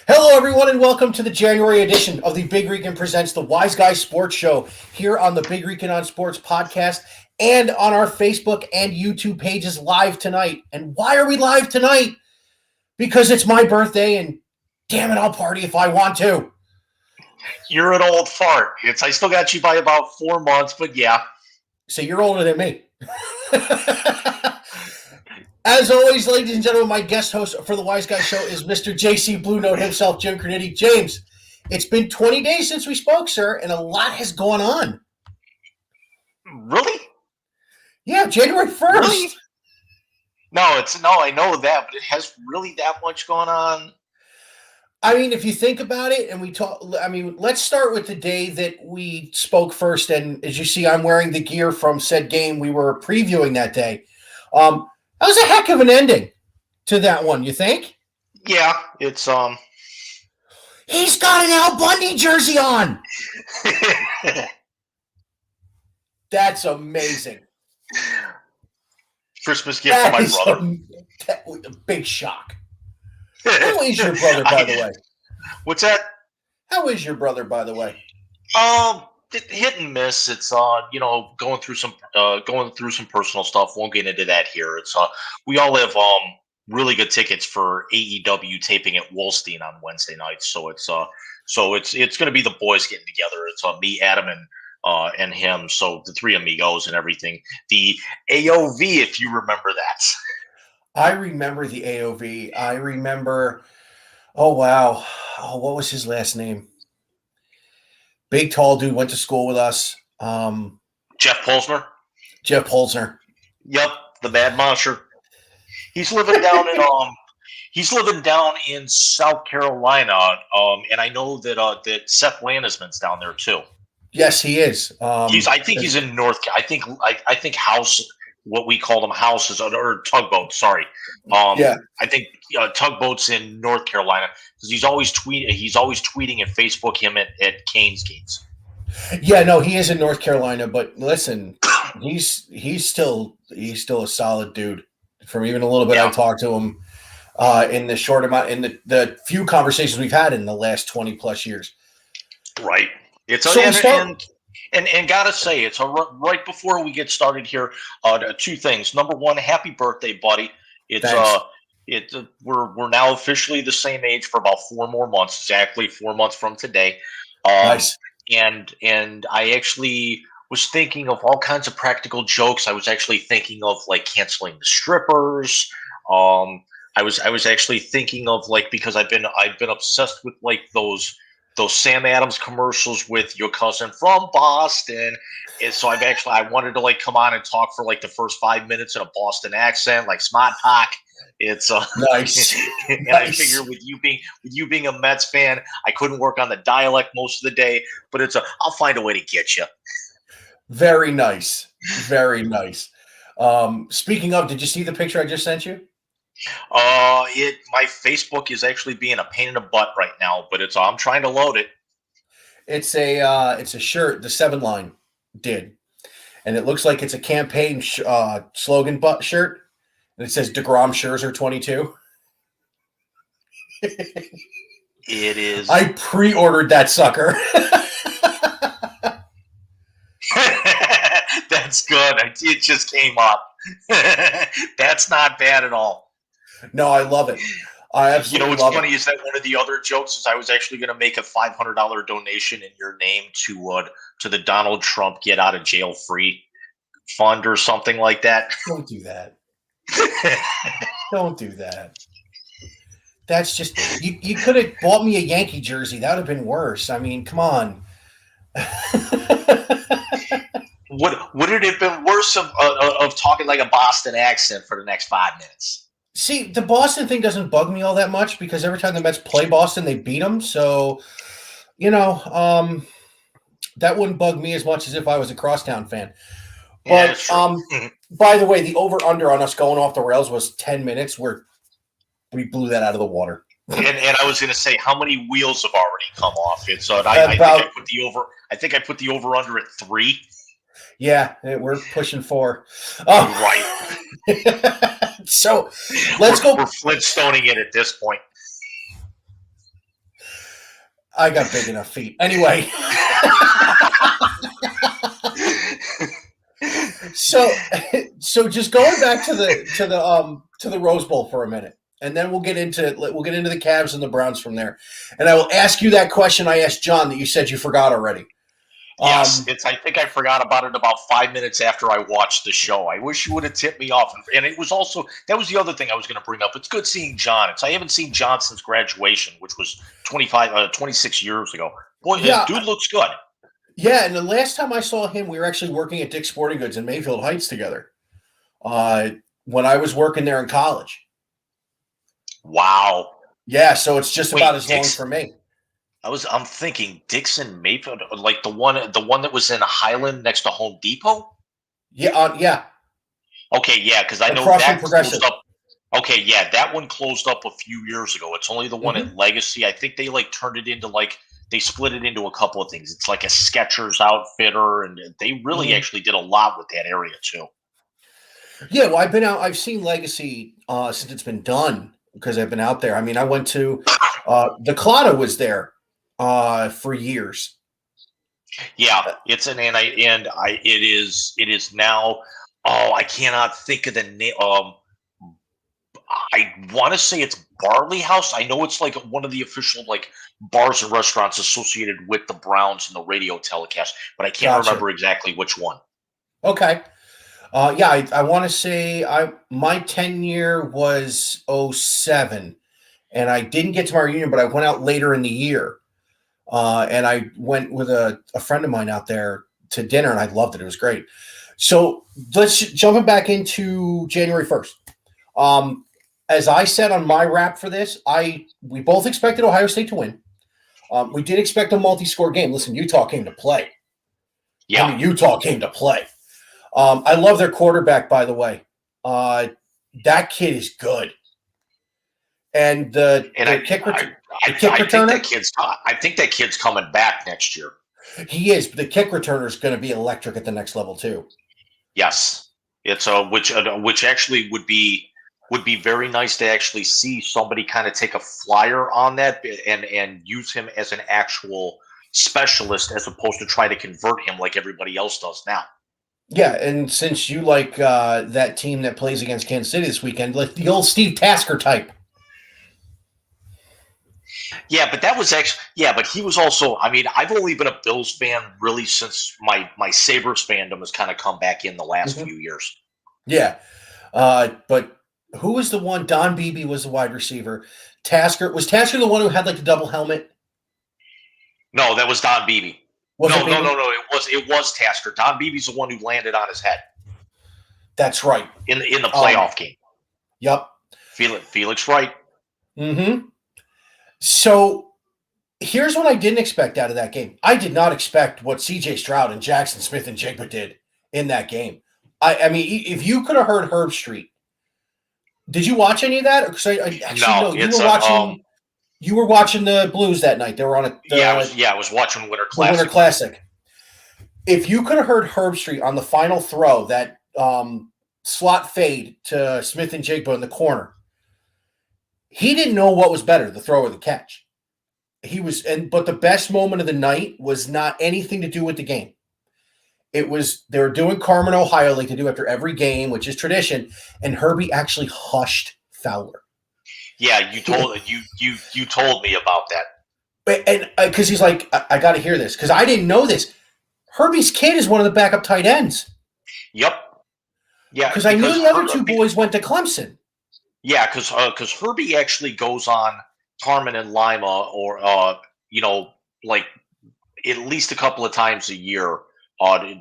Hello, everyone, and welcome to the January edition of the Big Rican Presents the Wise Guy Sports Show here on the Big Rican on Sports podcast and on our Facebook and YouTube pages live tonight. And why are we live tonight? Because it's my birthday, and damn it, I'll party if I want to. You're an old fart. I still got you by about 4 months, but yeah. So you're older than me. As always, ladies and gentlemen, my guest host for the Wise Guy Show is Mr. JC Blue Note himself, Jim Cornetti. James, it's been 20 days since we spoke, sir, and a lot has gone on. Really? Yeah, January 1st. Really? No, I know that, but it has really that much going on. I mean, if you think about it, and let's start with the day that we spoke first. And as you see, I'm wearing the gear from said game we were previewing that day. That was a heck of an ending to that one, you think? Yeah, it's He's got an Al Bundy jersey on. That's amazing. Christmas gift for my brother. That was a big shock. How is your brother, by the way? What's that? How is your brother, by the way? Hit and miss. It's going through some personal stuff. Won't get into that here. It's we all have really good tickets for AEW taping at Wolstein on Wednesday night. So it's going to be the boys getting together. It's me, Adam, and him. So the three amigos and everything. The AOV, if you remember that. I remember the AOV. I remember. Oh wow! Oh, what was his last name? Big tall dude, went to school with us. Jeff Polsner. Jeff Polsner. Yep, the Mad Monster. He's living down in South Carolina. And I know that Seth Landisman's down there too. Yes, he is. I think he's in North. I think House, what we call them houses or tugboats. Sorry. Yeah. I think tugboats in North Carolina because he's always tweeting and Facebook him at Canes games. Yeah, no, he is in North Carolina, but listen, he's still a solid dude. From even a little bit, I talked to him in the short amount in the few conversations we've had in the last 20 plus years. Right. It's and gotta say, it's right before we get started here. Two things. Number one, happy birthday, buddy. We're now officially the same age for about 4 more months. Exactly 4 months from today. Nice. And I actually was thinking of all kinds of practical jokes. I was actually thinking of like canceling the strippers. I was actually thinking of like because I've been obsessed with like those Sam Adams commercials with your cousin from Boston. And so I wanted to like come on and talk for like the first 5 minutes in a Boston accent, like Smart Pack. It's nice. And nice. I figure with you being a Mets fan, I couldn't work on the dialect most of the day, but I'll find a way to get you. Very nice. Very nice. Speaking of, did you see the picture I just sent you? My Facebook is actually being a pain in the butt right now, but I'm trying to load it. It's a shirt the 7 Line did, and it looks like it's a campaign slogan shirt, and it says DeGrom Scherzer 22. It is. I pre-ordered that sucker. That's good. It just came up. That's not bad at all. No, I love it. I absolutely what's funny is that one of the other jokes is I was actually going to make a $500 donation in your name to the Donald Trump Get Out of Jail Free Fund or something like that. Don't do that. Don't do that. That's just you could have bought me a Yankee jersey. That would have been worse. I mean, come on. Would it have been worse of talking like a Boston accent for the next 5 minutes? See, the Boston thing doesn't bug me all that much because every time the Mets play Boston, they beat them. So, that wouldn't bug me as much as if I was a crosstown fan. But by the way, the over-under on us going off the rails was 10 minutes where we blew that out of the water. And I was going to say, how many wheels have already come off it? So I think I put the over-under at 3. Yeah, we're pushing 4. Right. So let's go. We're Flintstoning it at this point. I got big enough feet. Anyway, so just going back to the Rose Bowl for a minute, and then we'll get into the Cavs and the Browns from there. And I will ask you that question I asked John that you said you forgot already. Yes, I think I forgot about it about 5 minutes after I watched the show. I wish you would have tipped me off. And it was also that was the other thing I was going to bring up. It's good seeing John. I haven't seen John since graduation, which was 26 years ago. Boy, Yeah. dude looks good. Yeah, and the last time I saw him, we were actually working at Dick's Sporting Goods in Mayfield Heights together. When I was working there in college. Wow. Yeah, so it's just about as long for me. I'm thinking Dixon Mayfield, like the one that was in Highland next to Home Depot. Yeah, yeah. Okay, yeah, because I know that closed up. Okay, yeah, that one closed up a few years ago. It's only the one at Legacy. I think they turned it into they split it into a couple of things. It's like a Skechers outfitter, and they really actually did a lot with that area too. Yeah, well, I've been out. I've seen Legacy since it's been done because I've been out there. I mean, I went to the Clada was there for years. Yeah, it is now. Oh, I cannot think of the name. I want to say it's Barley House. I know it's one of the official bars and restaurants associated with the Browns and the radio telecast, but I can't remember exactly which one. Okay. Yeah, I want to say my tenure was 07, and I didn't get to my reunion, but I went out later in the year. And I went with a friend of mine out there to dinner, and I loved it. It was great. So let's jump back into January 1st. As I said on my wrap for this, we both expected Ohio State to win. We did expect a multi-score game. Listen, Utah came to play. Yeah. I mean, Utah came to play. I love their quarterback, by the way. That kid is good. And the kick returner. I think that kid's coming back next year. He is, but the kick returner is going to be electric at the next level too. Yes, it's which actually would be very nice to actually see somebody kind of take a flyer on that and use him as an actual specialist as opposed to try to convert him like everybody else does now. Yeah, and since you like that team that plays against Kansas City this weekend, like the old Steve Tasker type. Yeah, but that was actually but he was also. I mean, I've only been a Bills fan really since my Sabres fandom has kind of come back in the last few years. Yeah, but who was the one? Don Beebe was the wide receiver. Tasker was the one who had the double helmet. No, that was Don Beebe. No. It was Tasker. Don Beebe's the one who landed on his head. That's right. In the playoff game. Yep. Felix Wright. Mm-hmm. So here's what I didn't expect out of that game. I did not expect what C.J. Stroud and Jackson Smith and Jigba did in that game. I mean, if you could have heard Herb Street, did you watch any of that? Because you were watching the Blues that night. They were on a I was watching Winter Classic. Winter Classic. If you could have heard Herb Street on the final throw, that slot fade to Smith and Jigba in the corner, he didn't know what was better, the throw or the catch. But the best moment of the night was not anything to do with the game. It was they were doing Carmen, Ohio, like they do after every game, which is tradition, and Herbie actually hushed Fowler. Yeah, you told me about that. And because he's like, I got to hear this because I didn't know this. Herbie's kid is one of the backup tight ends. Yep. Yeah, because I knew the other two boys went to Clemson. Yeah, because Herbie actually goes on Carmen and Lima, or at least a couple of times a year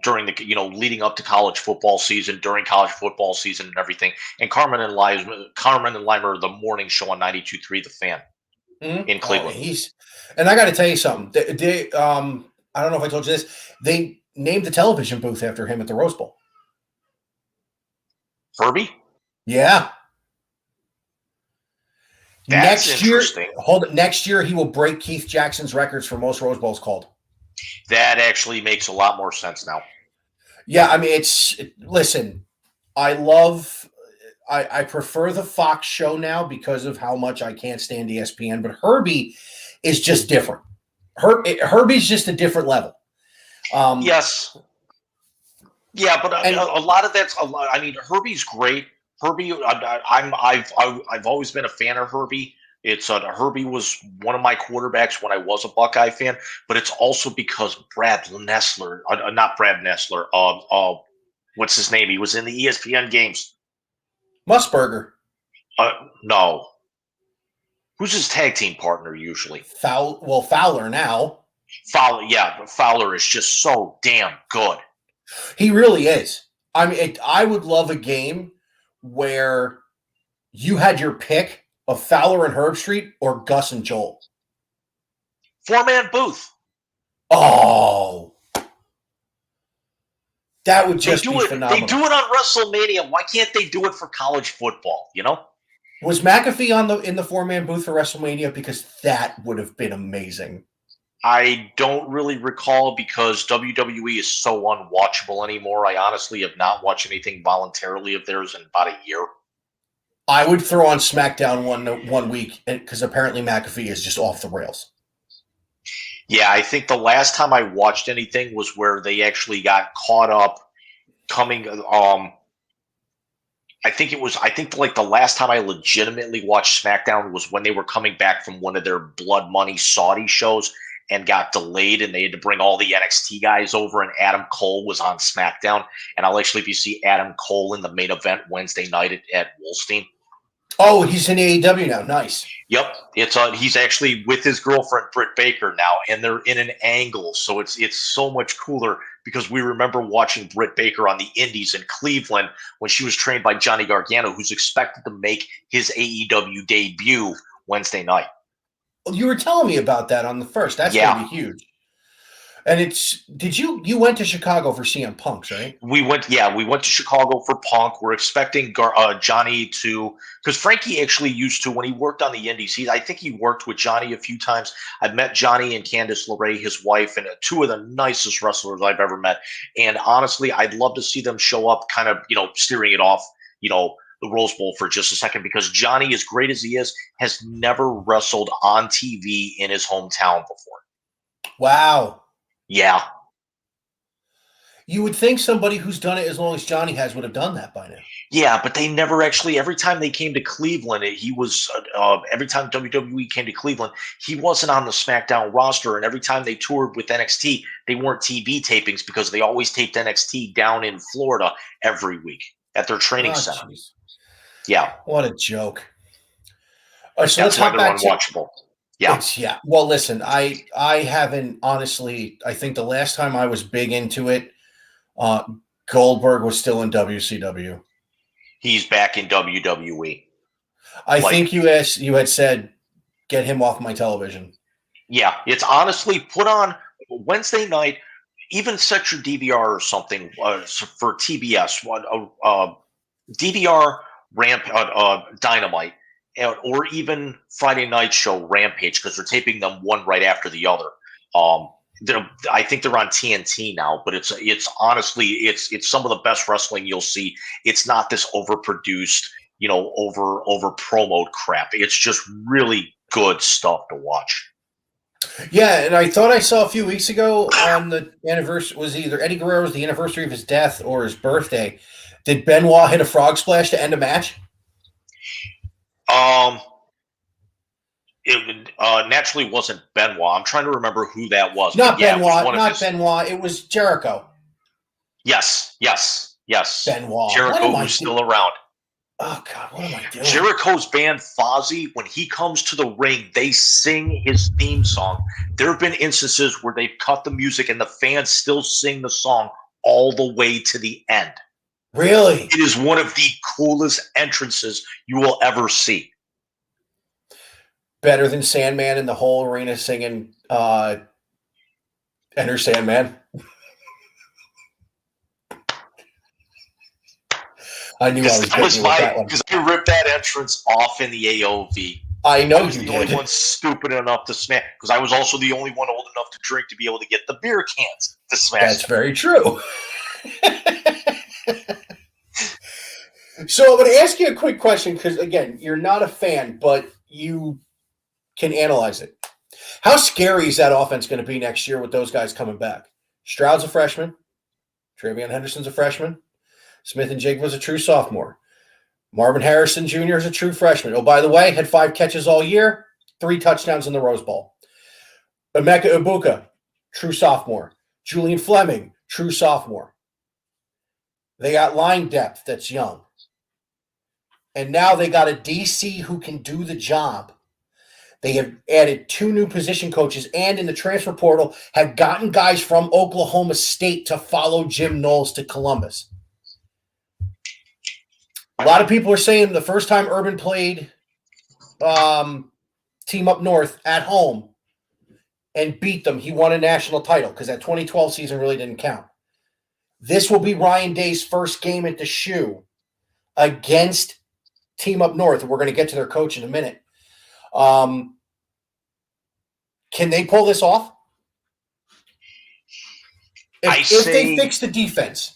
during the leading up to college football season, during college football season, and everything. And Carmen and Lima are the morning show on 92.3 The Fan in Cleveland. And I got to tell you something. They I don't know if I told you this. They named the television booth after him at the Rose Bowl. Herbie? Yeah. That's interesting. Next year he will break Keith Jackson's records for most Rose Bowls called. That actually makes a lot more sense now. Yeah, I mean, listen, I prefer the Fox show now because of how much I can't stand ESPN, but Herbie is just different. Herbie's just a different level. Yes. Yeah, but And a lot of that's a lot. I mean, Herbie's great. Herbie, I've always been a fan of Herbie. It's Herbie was one of my quarterbacks when I was a Buckeye fan, but it's also because Brad Nessler, not Brad Nessler, what's his name? He was in the ESPN games. Musburger, Uh, no, who's his tag team partner usually? Fowler now. Fowler, yeah, but Fowler is just so damn good. He really is. I mean, I would love a game where you had your pick of Fowler and Herbstreit or Gus and Joel. 4-man booth. Oh, that would just be They phenomenal. do it on WrestleMania. Why can't they do it for college football? You know? Was McAfee in the 4-man booth for WrestleMania? Because that would have been amazing. I don't really recall because WWE is so unwatchable anymore. I honestly have not watched anything voluntarily of theirs in about a year. I would throw on SmackDown one week because apparently McAfee is just off the rails. Yeah, I think the last time I watched anything was where they actually got caught up coming. I think like the last time I legitimately watched SmackDown was when they were coming back from one of their Blood Money Saudi shows and got delayed, and they had to bring all the NXT guys over, and Adam Cole was on SmackDown. And I'll actually be see Adam Cole in the main event Wednesday night at Wolstein. Oh, he's in AEW now. Nice. Yep, it's he's actually with his girlfriend Britt Baker now, and they're in an angle, so it's so much cooler because we remember watching Britt Baker on the Indies in Cleveland when she was trained by Johnny Gargano, who's expected to make his AEW debut Wednesday night. You were telling me about that on the first. That's going to be huge. And you went to Chicago for CM Punk's, right? We went to Chicago for Punk. We're expecting Johnny to, because Frankie actually used to, when he worked on the Indies, I think he worked with Johnny a few times. I've met Johnny and Candice LeRae, his wife, and two of the nicest wrestlers I've ever met. And honestly, I'd love to see them show up kind of, steering it off, the Rose Bowl for just a second, because Johnny, as great as he is, has never wrestled on TV in his hometown before. Wow. Yeah. You would think somebody who's done it as long as Johnny has would have done that by now. Yeah, but they never actually, every time they came to Cleveland, he was, every time WWE came to Cleveland, he wasn't on the SmackDown roster. And every time they toured with NXT, they weren't TV tapings because they always taped NXT down in Florida every week at their training center. Geez. Yeah. What a joke. All right, so that's why they're unwatchable. Yeah. Well, listen, I haven't, honestly, I think the last time I was big into it, Goldberg was still in WCW. He's back in WWE. I think you had said, get him off my television. Yeah, it's honestly put on Wednesday night, even set your DVR or something for TBS, DVR Dynamite, or even Friday night show Rampage, because they're taping them one right after the other. I think they're on TNT now, but it's honestly it's some of the best wrestling you'll see. It's not this overproduced, over promoted crap. It's just really good stuff to watch. Yeah, and I thought I saw a few weeks ago on the anniversary, was either Eddie Guerrero's the anniversary of his death or his birthday. Did Benoit hit a frog splash to end a match? It naturally wasn't Benoit. I'm trying to remember who that was. Not Benoit. It was Jericho. Yes. Benoit. Jericho was still around. Oh, God, what am I doing? Jericho's band Fozzy, when he comes to the ring, they sing his theme song. There have been instances where they've cut the music and the fans still sing the song all the way to the end. Really? It is one of the coolest entrances you will ever see. Better than Sandman in the whole arena singing Enter Sandman. I knew I was getting with that one. Because I ripped that entrance off in the AOV. I know you did. I was the only one stupid enough to smash, because I was also the only one old enough to drink to be able to get the beer cans to smash. That's very true. So I'm going to ask you a quick question, because, again, you're not a fan, but you can analyze it. How scary is that offense going to be next year with those guys coming back? Stroud's a freshman. Travion Henderson's a freshman. Smith and Jigba's a true sophomore. Marvin Harrison Jr. is a true freshman. Oh, by the way, had 5 catches all year, 3 touchdowns in the Rose Bowl. Emeka Ibuka, true sophomore. Julian Fleming, true sophomore. They got line depth that's young. And now they got a DC who can do the job. They have added 2 new position coaches and in the transfer portal have gotten guys from Oklahoma State to follow Jim Knowles to Columbus. A lot of people are saying the first time Urban played Team Up North at home and beat them, he won a national title because that 2012 season really didn't count. This will be Ryan Day's first game at the Shoe against Team Up North. We're going to get to their coach in a minute. Can they pull this off? If they fix the defense.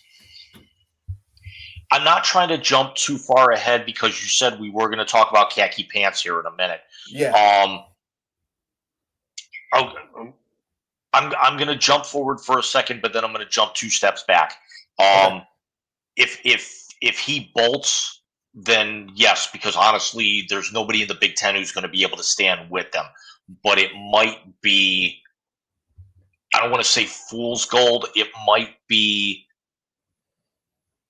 I'm not trying to jump too far ahead because you said we were going to talk about khaki pants here in a minute. Yeah. I'm going to jump forward for a second, but then I'm going to jump 2 steps back. Okay. If he bolts, then yes, because honestly, there's nobody in the Big Ten who's going to be able to stand with them. But it might be, I don't want to say fool's gold. It might be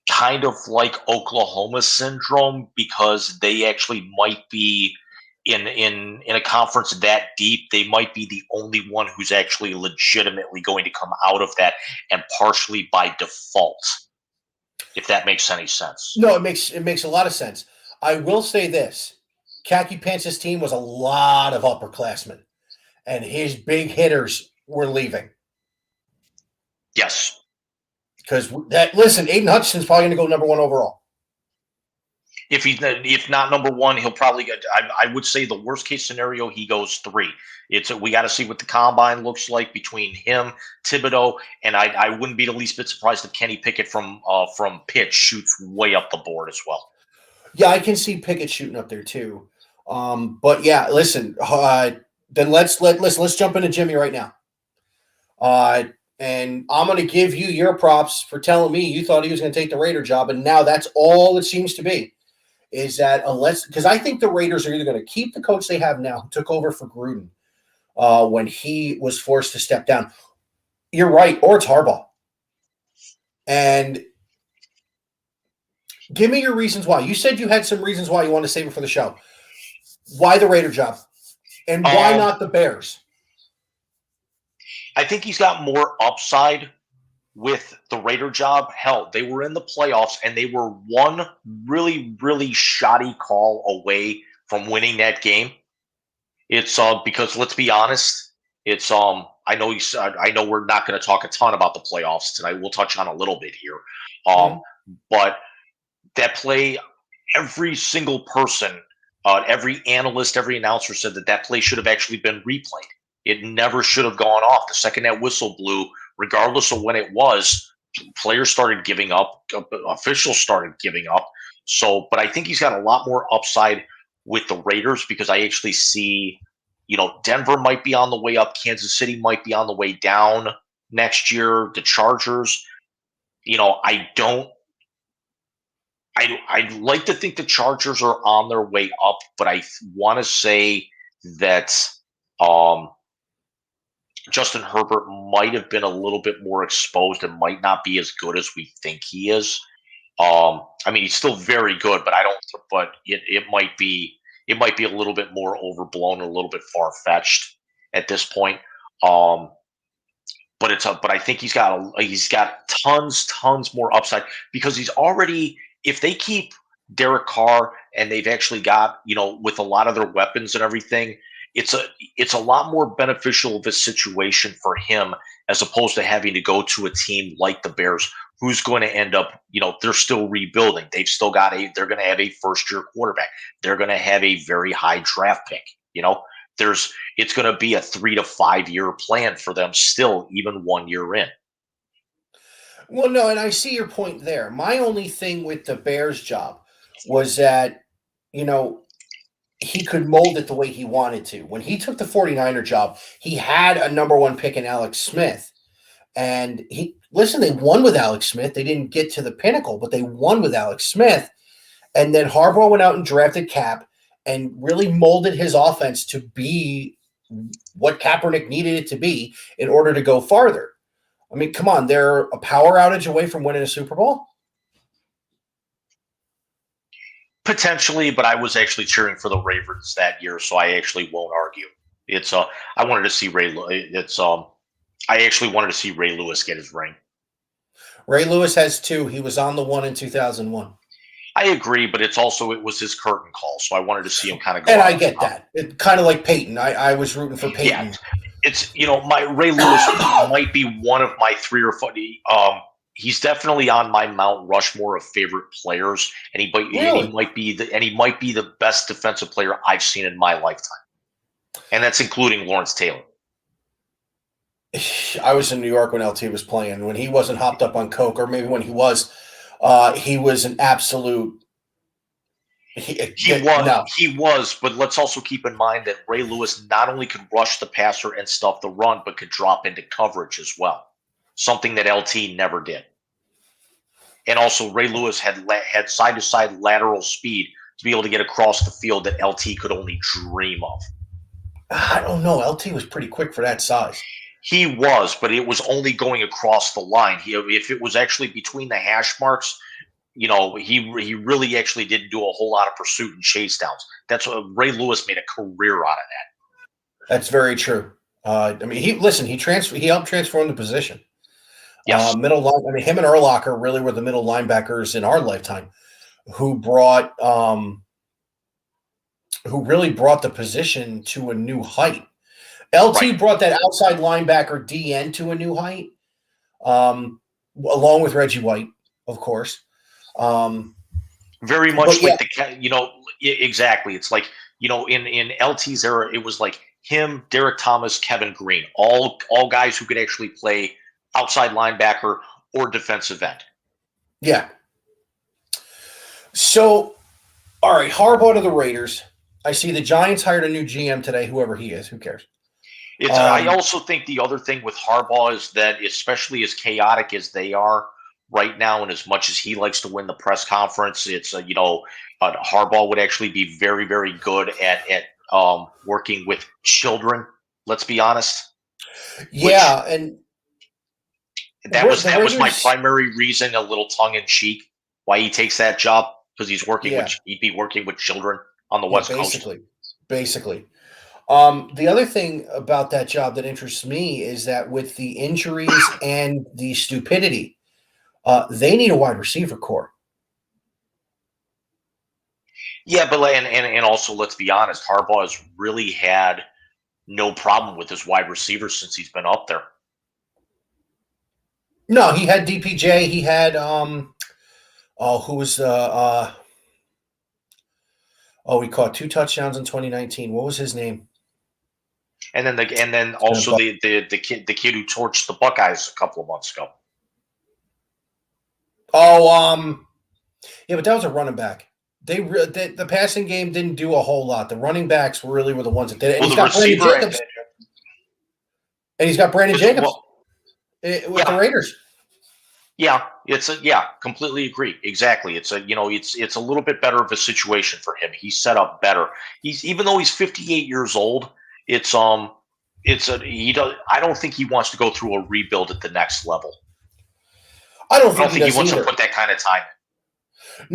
kind of like Oklahoma syndrome because they actually might be in a conference that deep. They might be the only one who's actually legitimately going to come out of that, and partially by default, if that makes any sense. No, it makes a lot of sense. I will say this. Khaki Pants' team was a lot of upperclassmen, and his big hitters were leaving. Yes. Because listen, Aiden Hutchinson's probably going to go number 1 overall. If not number 1, he'll probably get. I would say the worst case scenario, he goes 3. We got to see what the combine looks like between him, Thibodeau, and I wouldn't be the least bit surprised if Kenny Pickett from Pitt shoots way up the board as well. Yeah, I can see Pickett shooting up there too. But yeah, listen. Then let's jump into Jimmy right now. And I'm going to give you your props for telling me you thought he was going to take the Raider job, and now that's all it seems to be. Is that because I think the Raiders are either going to keep the coach they have now, who took over for Gruden when he was forced to step down. You're right, or it's Harbaugh. And give me your reasons why. You said you had some reasons why you wanted to save it for the show. Why the Raider job? And why not the Bears? I think he's got more upside with the Raider job. Hell, they were in the playoffs and they were one really, really shoddy call away from winning that game. It's because let's be honest, it's I know we're not going to talk a ton about the playoffs tonight. We'll touch on a little bit here. But that play, every single person, every analyst, every announcer said that play should have actually been replayed. It never should have gone off. The second that whistle blew, regardless of when it was, players started giving up, officials started giving up. So, but I think he's got a lot more upside with the Raiders because I actually see, Denver might be on the way up. Kansas City might be on the way down next year. The Chargers, I'd like to think the Chargers are on their way up, but I want to say that Justin Herbert might have been a little bit more exposed and might not be as good as we think he is. He's still very good, but it might be a little bit more overblown, a little bit far fetched at this point. But I think he's got tons more upside because he's already, if they keep Derek Carr and they've actually got, with a lot of their weapons and everything, it's a lot more beneficial of a situation for him as opposed to having to go to a team like the Bears, who's going to end up, they're still rebuilding. They're going to have a first-year quarterback. They're going to have a very high draft pick. It's going to be a 3 to 5 year plan for them still, even 1 year in. Well, no, and I see your point there. My only thing with the Bears job was that, he could mold it the way he wanted to. When he took the 49er job, he had a number one pick in Alex Smith. And they won with Alex Smith. They didn't get to the pinnacle, but they won with Alex Smith. And then Harbaugh went out and drafted Cap and really molded his offense to be what Kaepernick needed it to be in order to go farther. I mean, come on, they're a power outage away from winning a Super Bowl. Potentially, but I was actually cheering for the Ravens that year, so I actually won't argue. It's I wanted to see Ray. It's I actually wanted to see Ray Lewis get his ring. Ray Lewis has two. He was on the one in 2001. I agree, but it was his curtain call, so I wanted to see him kind of go. And I get that. It kind of like Peyton. I was rooting for Peyton. Yeah, it's my Ray Lewis might be one of my 3 or 4. He's definitely on my Mount Rushmore of favorite players, and he might be the best defensive player I've seen in my lifetime, and that's including Lawrence Taylor. I was in New York when LT was playing. When he wasn't hopped up on coke, or maybe when he was an absolute. He was, but let's also keep in mind that Ray Lewis not only could rush the passer and stuff the run, but could drop into coverage as well. Something that LT never did. And also, Ray Lewis had side-to-side lateral speed to be able to get across the field that LT could only dream of. I don't know. LT was pretty quick for that size. He was, but it was only going across the line. If it was actually between the hash marks, he really actually didn't do a whole lot of pursuit and chase downs. That's what Ray Lewis made a career out of that. That's very true. He helped transform the position. Yes. Middle line. I mean, him and Urlacher really were the middle linebackers in our lifetime, who really brought the position to a new height. LT brought that outside linebacker DN to a new height, along with Reggie White, of course. Very much like exactly. It's like, in LT's era, it was like him, Derek Thomas, Kevin Green, all guys who could actually play outside linebacker or defensive end. Yeah. So, all right, Harbaugh to the Raiders. I see the Giants hired a new GM today, whoever he is. Who cares? I also think the other thing with Harbaugh is that, especially as chaotic as they are right now, and as much as he likes to win the press conference, it's Harbaugh would actually be very, very good at working with children. Let's be honest. Yeah, and that was my primary reason, a little tongue in cheek, why he takes that job, because he'd be working with children on the West Coast. Basically. The other thing about that job that interests me is that with the injuries and the stupidity, they need a wide receiver core. Yeah, but and also, let's be honest, Harbaugh has really had no problem with his wide receivers since he's been up there. No, he had DPJ. He had who was he caught 2 touchdowns in 2019. What was his name? And then also the kid who torched the Buckeyes a couple of months ago. Yeah, but that was a running back. The passing game didn't do a whole lot. The running backs were the ones that did it. And he's got Brandon Jacobs with the Raiders. Yeah, completely agree. Exactly. It's a little bit better of a situation for him. He's set up better. Even though he's 58 years old, I don't think he wants to go through a rebuild at the next level. I don't think he wants to put that kind of time in.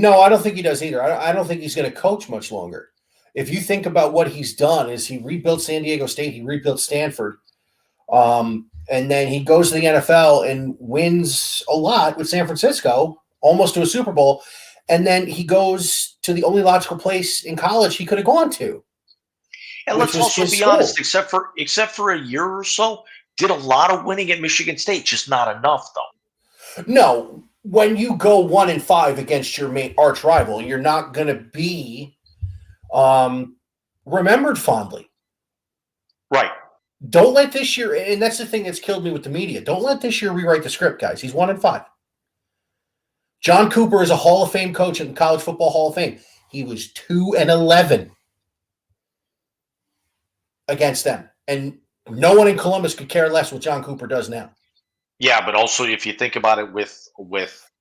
No, I don't think he does either. I don't think he's going to coach much longer. If you think about what he's done, is he rebuilt San Diego State, he rebuilt Stanford, and then he goes to the NFL and wins a lot with San Francisco, almost to a Super Bowl, and then he goes to the only logical place in college he could have gone to. And let's also be honest, except for a year or so, did a lot of winning at Michigan State, just not enough though. No, when you go 1-5 against your main arch rival, you're not going to be remembered fondly. Right. Don't let this year, and that's the thing that's killed me with the media. Don't let this year rewrite the script, guys. He's 1-5. John Cooper is a Hall of Fame coach in the College Football Hall of Fame. He was 2-11. against them. And no one in Columbus could care less what John Cooper does now. Yeah, but also if you think about it with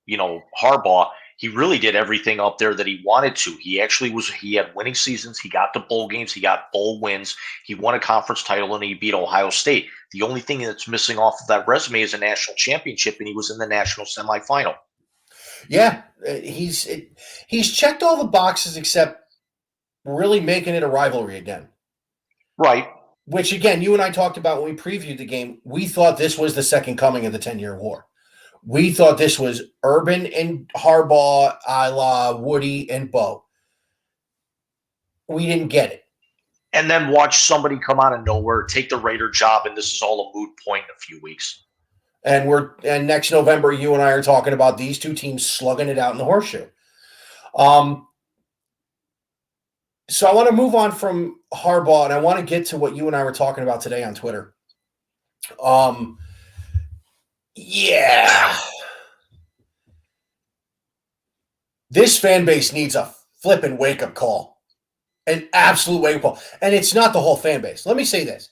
Harbaugh, he really did everything up there that he wanted to. He had winning seasons, he got to bowl games, he got bowl wins, he won a conference title, and he beat Ohio State. The only thing that's missing off of that resume is a national championship, and he was in the national semifinal. Yeah, he's checked all the boxes except really making it a rivalry again. Right. Which, again, you and I talked about when we previewed the game. We thought this was the second coming of the 10-year war. We thought this was Urban and Harbaugh, a la Woody and Bo. We didn't get it. And then watch somebody come out of nowhere, take the Raider job, and this is all a moot point in a few weeks. And next November, you and I are talking about these two teams slugging it out in the horseshoe. So I want to move on from Harbaugh, and I want to get to what you and I were talking about today on Twitter. Yeah. This fan base needs a flipping wake-up call. An absolute wake-up call. And it's not the whole fan base. Let me say this.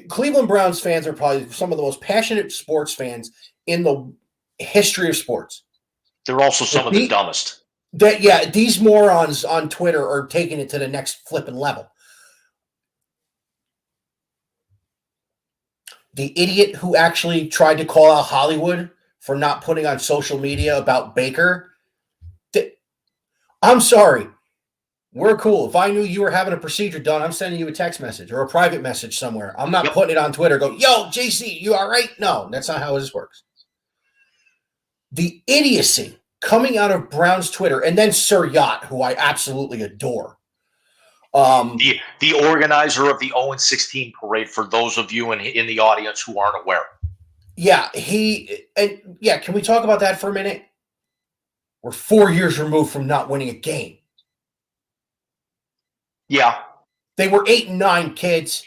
Cleveland Browns fans are probably some of the most passionate sports fans in the history of sports. They're also some of the dumbest. These morons on Twitter are taking it to the next flipping level. The idiot who actually tried to call out Hollywood for not putting on social media about Baker. I'm sorry. We're cool. If I knew you were having a procedure done, I'm sending you a text message or a private message somewhere. I'm not putting it on Twitter. Go, yo, JC, you all right? No, that's not how this works. The idiocy coming out of Brown's Twitter, and then Sir Yacht, who I absolutely adore. The organizer of the 0-16 parade, for those of you in the audience who aren't aware. Yeah, can we talk about that for a minute? We're 4 years removed from not winning a game. Yeah. They were 8-9 kids,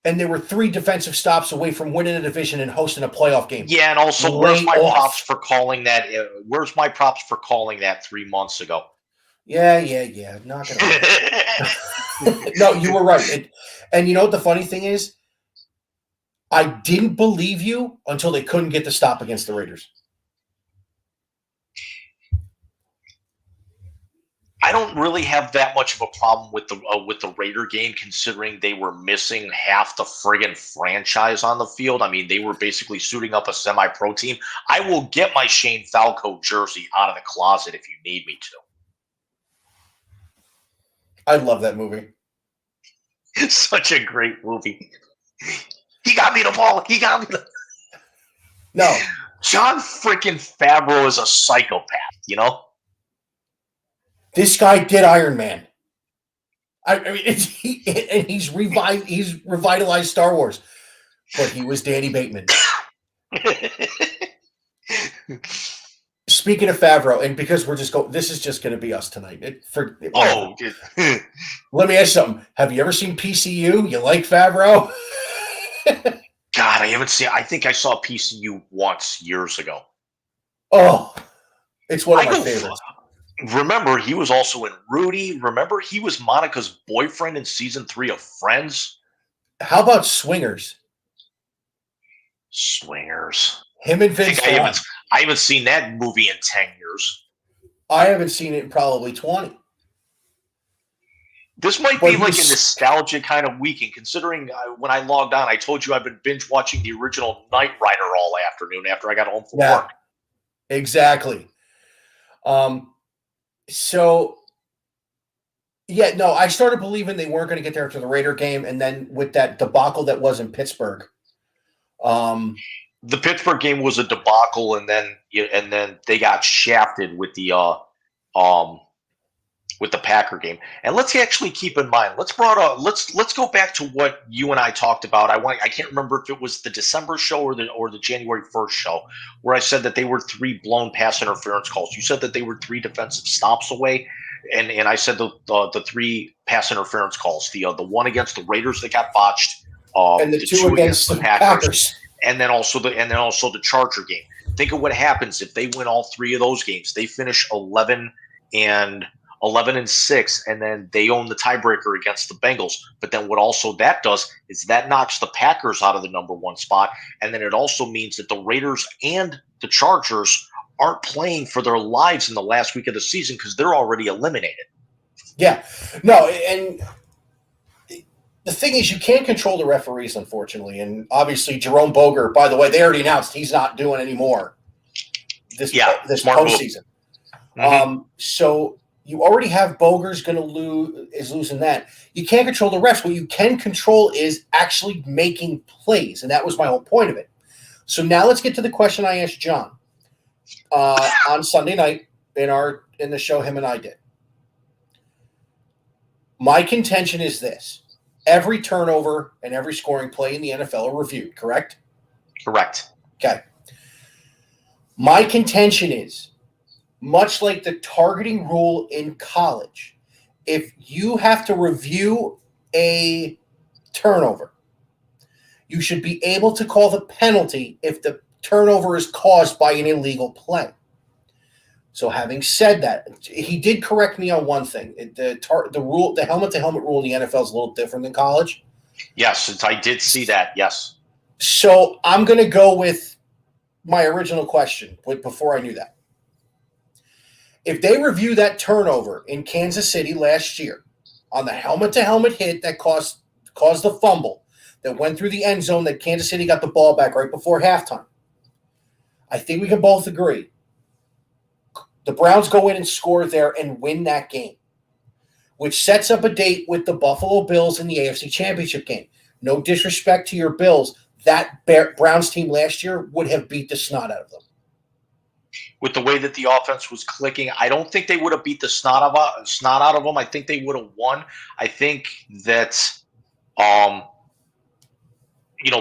and they were 3 defensive stops away from winning a division and hosting a playoff game. Yeah, and also, where's my props for calling that? Where's my props for calling that 3 months ago? Yeah. Not gonna. No, you were right. And you know what the funny thing is? I didn't believe you until they couldn't get the stop against the Raiders. I don't really have that much of a problem with the Raider game, considering they were missing half the friggin' franchise on the field. I mean, they were basically suiting up a semi-pro team. I will get my Shane Falco jersey out of the closet if you need me to. I love that movie. It's such a great movie. He got me the ball. No. John freaking Favreau is a psychopath, you know? This guy did Iron Man. I mean, he's revitalized Star Wars, but he was Danny Bateman. Speaking of Favreau, and because this is just going to be us tonight. Let me ask you something. Have you ever seen PCU? You like Favreau? God, I haven't seen. I think I saw PCU once years ago. Oh, it's one of my favorites. Remember, he was also in Rudy. Remember, he was Monica's boyfriend in season 3 of Friends. How about Swingers? Swingers. Him and Vince Vaughn. I haven't seen that movie in 10 years. I haven't seen it in probably 20. This might be like a nostalgia kind of weekend, considering when I logged on, I told you I've been binge watching the original Knight Rider all afternoon after I got home from work. Exactly. So, I started believing they weren't going to get there after the Raider game, and then with that debacle that was in Pittsburgh. The Pittsburgh game was a debacle, and then they got shafted with the Packer game. And let's actually keep in mind, let's go back to what you and I talked about. I can't remember if it was the December show or the January 1st show, where I said that they were 3 blown pass interference calls. You said that they were 3 defensive stops away, and I said the 3 pass interference calls. The one against the Raiders that got botched, and the 2 against the Packers. And then also the Charger game. Think of what happens if they win all 3 of those games. They finish 11 and 11-6, and then they own the tiebreaker against the Bengals. But then what also that does is that knocks the Packers out of the number one spot, and then it also means that the Raiders and the Chargers aren't playing for their lives in the last week of the season because they're already eliminated. Yeah. No, and the thing is, you can't control the referees, unfortunately. And obviously, Jerome Boger, by the way, they already announced he's not doing any more this postseason. So you already have Boger's going to losing that. You can't control the refs. What you can control is actually making plays, and that was my whole point of it. So now let's get to the question I asked John on Sunday night in the show him and I did. My contention is this. Every turnover and every scoring play in the NFL are reviewed, correct? Correct. Okay. My contention is, much like the targeting rule in college, if you have to review a turnover, you should be able to call the penalty if the turnover is caused by an illegal play. So having said that, he did correct me on one thing. The helmet-to-helmet rule in the NFL is a little different than college. Yes, I did see that, yes. So I'm going to go with my original question before I knew that. If they review that turnover in Kansas City last year on the helmet-to-helmet hit that caused the fumble that went through the end zone that Kansas City got the ball back right before halftime, I think we can both agree the Browns go in and score there and win that game, which sets up a date with the Buffalo Bills in the AFC Championship game. No disrespect to your Bills. That Browns team last year would have beat the snot out of them. With the way that the offense was clicking, I don't think they would have beat the snot out of them. I think they would have won. I think that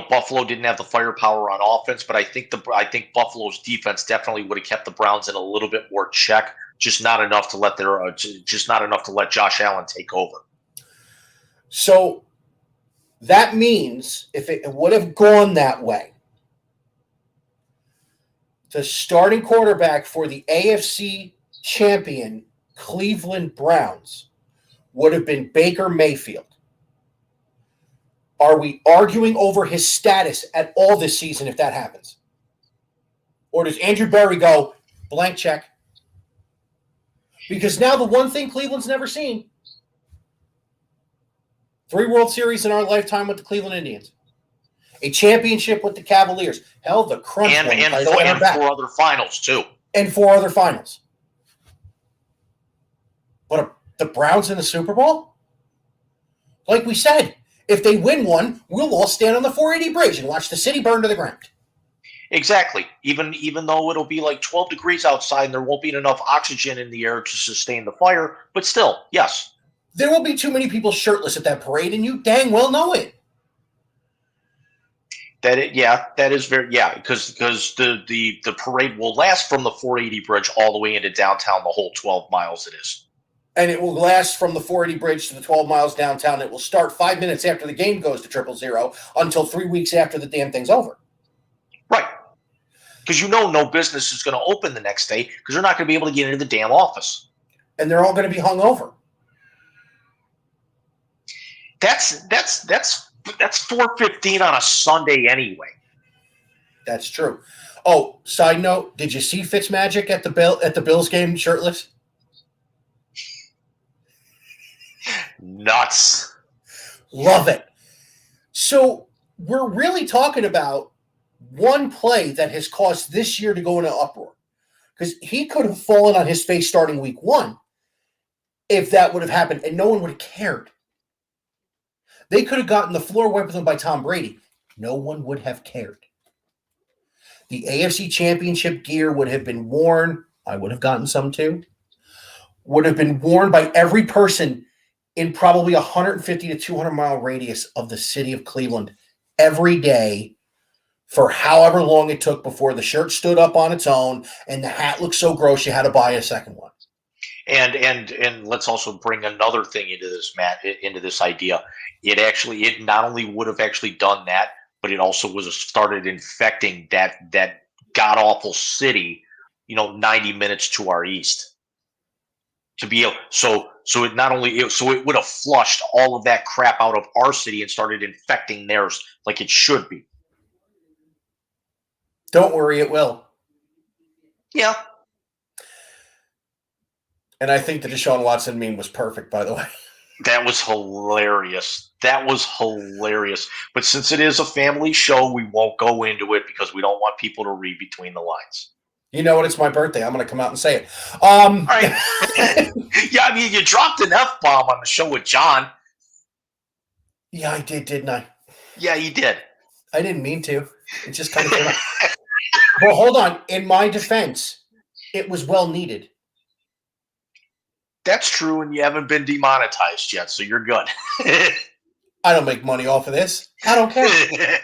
Buffalo didn't have the firepower on offense, but I think Buffalo's defense definitely would have kept the Browns in a little bit more check, just not enough to let Josh Allen take over. So that means if it would have gone that way, the starting quarterback for the AFC champion Cleveland Browns would have been Baker Mayfield. Are we arguing over his status at all this season if that happens? Or does Andrew Berry go, blank check? Because now the one thing Cleveland's never seen, 3 World Series in our lifetime with the Cleveland Indians. A championship with the Cavaliers. Hell, the Crunch and 4 other finals, too. And 4 other finals. But the Browns in the Super Bowl? Like we said, if they win one, we'll all stand on the 480 bridge and watch the city burn to the ground. Exactly. Even though it'll be like 12 degrees outside and there won't be enough oxygen in the air to sustain the fire, but still, yes. There will be too many people shirtless at that parade, and you dang well know it. That is very because the parade will last from the 480 bridge all the way into downtown, the whole 12 miles it is. And it will last from the 480 bridge to the 12 miles downtown. It will start 5 minutes after the game goes to 000 until 3 weeks after the damn thing's over. Right. Because no business is going to open the next day because they're not going to be able to get into the damn office. And they're all going to be hung over. That's 4:15 on a Sunday anyway. That's true. Oh, side note, did you see Fitzmagic at the Bills game shirtless? Nuts. Love it. So we're really talking about one play that has caused this year to go into uproar. Because he could have fallen on his face starting week 1 if that would have happened, and no one would have cared. They could have gotten the floor wiped with them by Tom Brady. No one would have cared. The AFC Championship gear would have been worn. I would have gotten some too. Would have been worn by every person in probably 150 to 200 mile radius of the city of Cleveland every day for however long it took before the shirt stood up on its own and the hat looked so gross you had to buy a second one. And let's also bring another thing into this, Matt, into this idea. It not only would have actually done that, but it also started infecting that god awful city, 90 minutes to our east. to be able. So it not only so it would have flushed all of that crap out of our city and started infecting theirs like it should be. Don't worry, it will. Yeah. And I think the Deshaun Watson meme was perfect, by the way. That was hilarious. That was hilarious. But since it is a family show, we won't go into it because we don't want people to read between the lines. You know what? It's my birthday. I'm going to come out and say it. All right. Yeah, I mean, you dropped an F-bomb on the show with John. Yeah, I did, didn't I? Yeah, you did. I didn't mean to. It just kind of came out. Well, hold on. In my defense, it was well needed. That's true, and you haven't been demonetized yet, so you're good. I don't make money off of this. I don't care.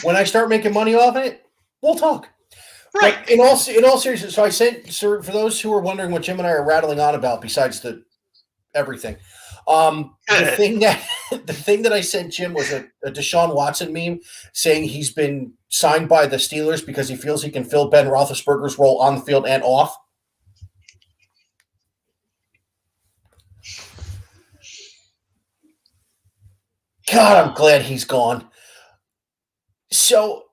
When I start making money off of it, we'll talk. Right. But in all seriousness, so I sent, for those who are wondering what Jim and I are rattling on about, besides the everything, the thing that I sent Jim was a Deshaun Watson meme saying he's been signed by the Steelers because he feels he can fill Ben Roethlisberger's role on the field and off. God, I'm glad he's gone. So,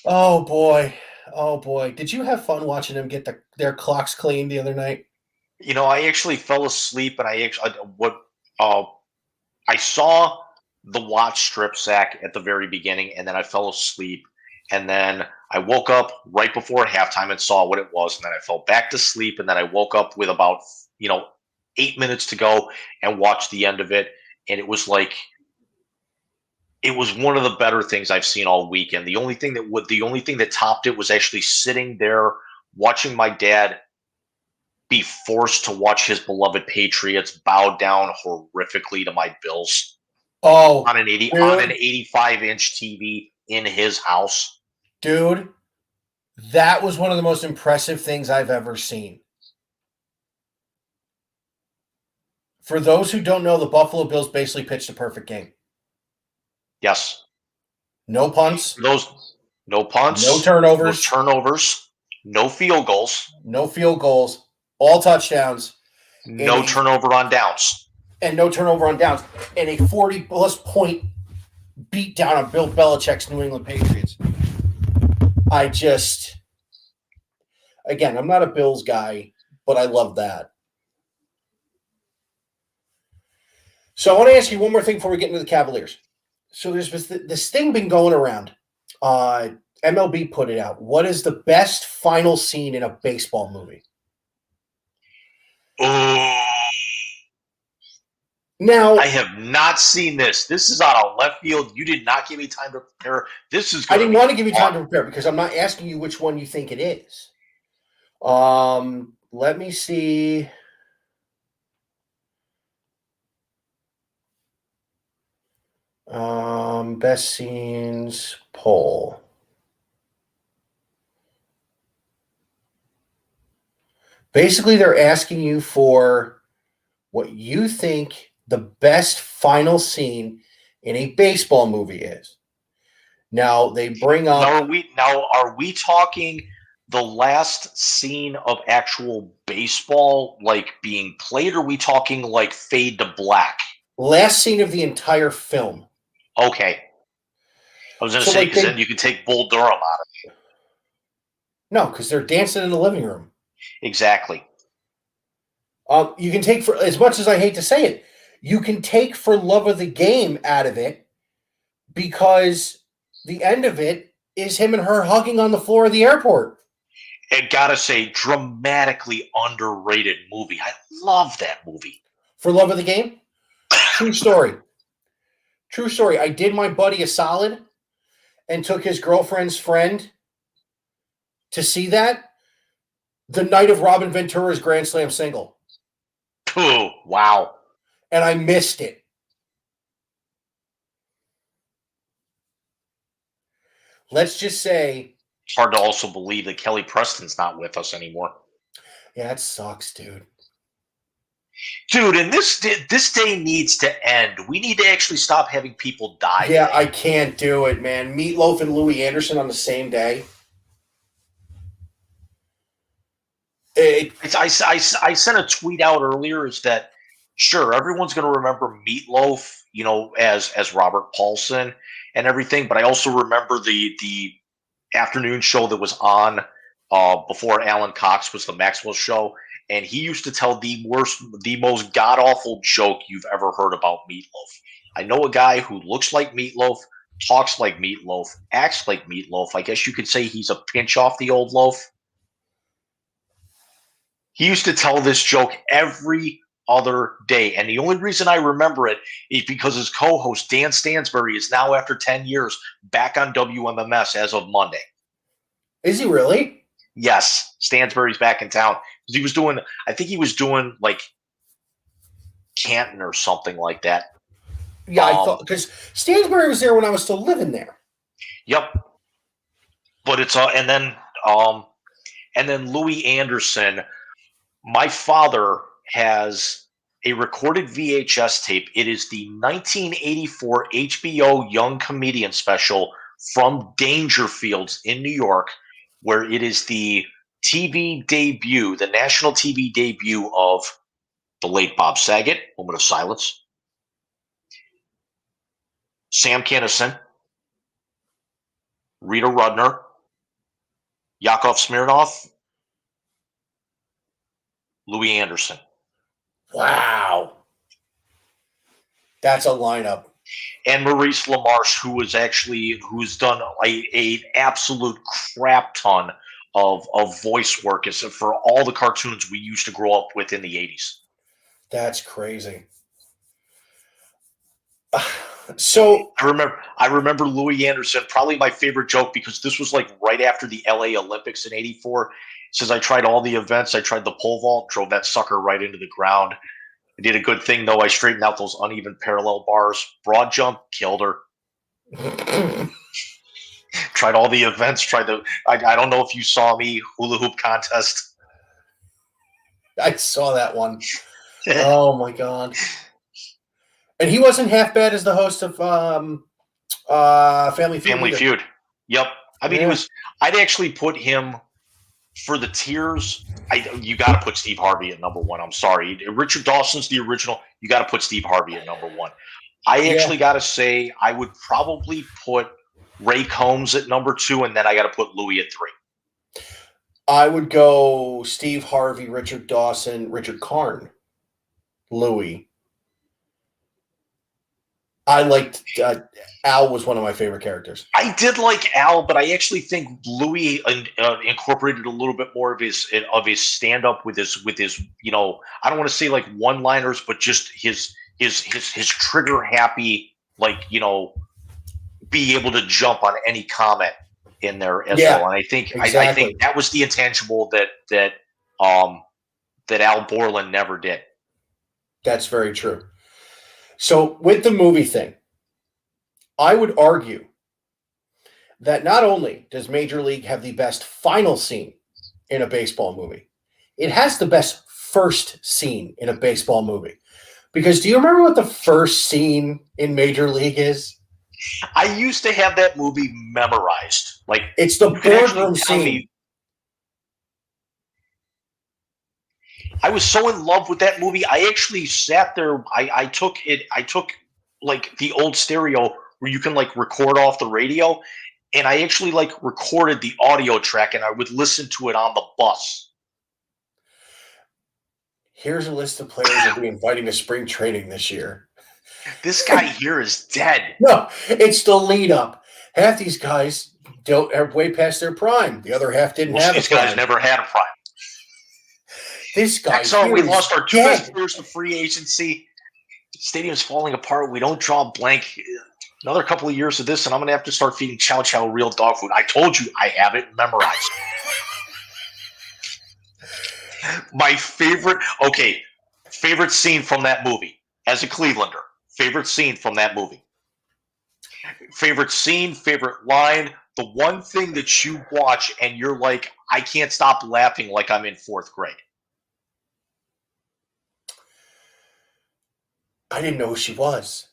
oh boy. Did you have fun watching them get their clocks cleaned the other night? You know, I actually fell asleep, and I saw the watch strip sack at the very beginning, and then I fell asleep, and then I woke up right before halftime and saw what it was, and then I fell back to sleep, and then I woke up with about 8 minutes to go and watched the end of it, and it was like it was one of the better things I've seen all weekend. The only thing that topped it was actually sitting there watching my dad be forced to watch his beloved Patriots bow down horrifically to my Bills. Oh, on an 85-inch TV in his house. Dude, that was one of the most impressive things I've ever seen. For those who don't know, the Buffalo Bills basically pitched a perfect game. Yes. No punts. No punts. No turnovers. No field goals. All touchdowns. No turnover on downs. And no turnover on downs. And a 40-plus point beat down on Bill Belichick's New England Patriots. Again, I'm not a Bills guy, but I love that. So I want to ask you one more thing before we get into the Cavaliers. So there's this thing been going around. MLB put it out. What is the best final scene in a baseball movie? Now, I have not seen this. This is out of left field. You did not give me time to prepare. I didn't want to give you time to prepare because I'm not asking you which one you think it is. Let me see. Best scenes poll. Basically, they're asking you for what you think the best final scene in a baseball movie is. Now they bring up. Are we talking the last scene of actual baseball like being played, or are we talking like fade to black? Last scene of the entire film. Okay. I was going to say, because then you can take Bull Durham out of it. No, because they're dancing in the living room. Exactly. You can take, for as much as I hate to say it, you can take For Love of the Game out of it because the end of it is him and her hugging on the floor of the airport. I gotta say, dramatically underrated movie. I love that movie. For Love of the Game? True story. True story. I did my buddy a solid and took his girlfriend's friend to see that the night of Robin Ventura's Grand Slam single. Oh, wow. And I missed it. Let's just say... It's hard to also believe that Kelly Preston's not with us anymore. Yeah, it sucks, dude. Dude, and this day needs to end. We need to actually stop having people die. Yeah, today. I can't do it, man. Meatloaf and Louis Anderson on the same day. It, I sent a tweet out earlier. Is that sure? Everyone's going to remember Meatloaf, as Robert Paulson and everything. But I also remember the afternoon show that was on before Alan Cox was the Maxwell Show, and he used to tell the most god awful joke you've ever heard about Meatloaf. I know a guy who looks like Meatloaf, talks like Meatloaf, acts like Meatloaf. I guess you could say he's a pinch off the old loaf. He used to tell this joke every other day. And the only reason I remember it is because his co host, Dan Stansbury, is now, after 10 years, back on WMMS as of Monday. is he really? Yes, Stansbury's back in town. He was doing, I think he was doing like Canton or something like that. Yeah, I thought, because Stansbury was there when I was still living there. Yep. But it's and then Louis Anderson. My father has a recorded VHS tape. It is the 1984 HBO Young Comedian special from Dangerfields in New York, where it is the TV debut, the national TV debut of the late Bob Saget, Moment of Silence, Sam Kinison, Rita Rudner, Yakov Smirnoff, Louis Anderson. Wow. That's a lineup. And Maurice LaMarche, who's done a absolute crap ton of voice work for all the cartoons we used to grow up with in the 80s. That's crazy. So I remember Louis Anderson, probably my favorite joke, because this was like right after the LA Olympics in '84. Says, I tried all the events. I tried the pole vault, drove that sucker right into the ground. I did a good thing, though. I straightened out those uneven parallel bars. Broad jump, killed her. Tried all the events. I don't know if you saw me, hula hoop contest. I saw that one. Oh, my God. And he wasn't half bad as the host of Family Feud. Family Feud. Yep. I mean, I'd actually put him for the tiers. You got to put Steve Harvey at number one. I'm sorry. Richard Dawson's the original. You got to put Steve Harvey at number one. I actually got to say I would probably put Ray Combs at number two, and then I got to put Louis at three. I would go Steve Harvey, Richard Dawson, Richard Karn, Louis. I liked Al was one of my favorite characters. I did like Al, but I actually think Louis incorporated a little bit more of his stand up with his I don't want to say like one liners, but just his trigger happy, be able to jump on any comment in there as well. And I think I think that was the intangible that Al Borland never did. That's very true. So with the movie thing, I would argue that not only does Major League have the best final scene in a baseball movie, it has the best first scene in a baseball movie. Because do you remember what the first scene in Major League is? I used to have that movie memorized. Like, it's the boardroom scene. I was so in love with that movie. I actually sat there. I took like the old stereo where you can like record off the radio, and I actually like recorded the audio track, and I would listen to it on the bus. Here's a list of players we'll be inviting to spring training this year. This guy here is dead. No, it's the lead up. Half these guys are way past their prime. The other half didn't have a prime. These guys never had a prime. This guy. So we lost our two best players to free agency. Stadium's falling apart. We don't draw blank. Another couple of years of this, and I'm going to have to start feeding Chow Chow real dog food. I told you I have it memorized. My favorite scene from that movie as a Clevelander. Favorite scene from that movie. Favorite scene, favorite line. The one thing that you watch and you're like, I can't stop laughing like I'm in fourth grade. I didn't know who she was.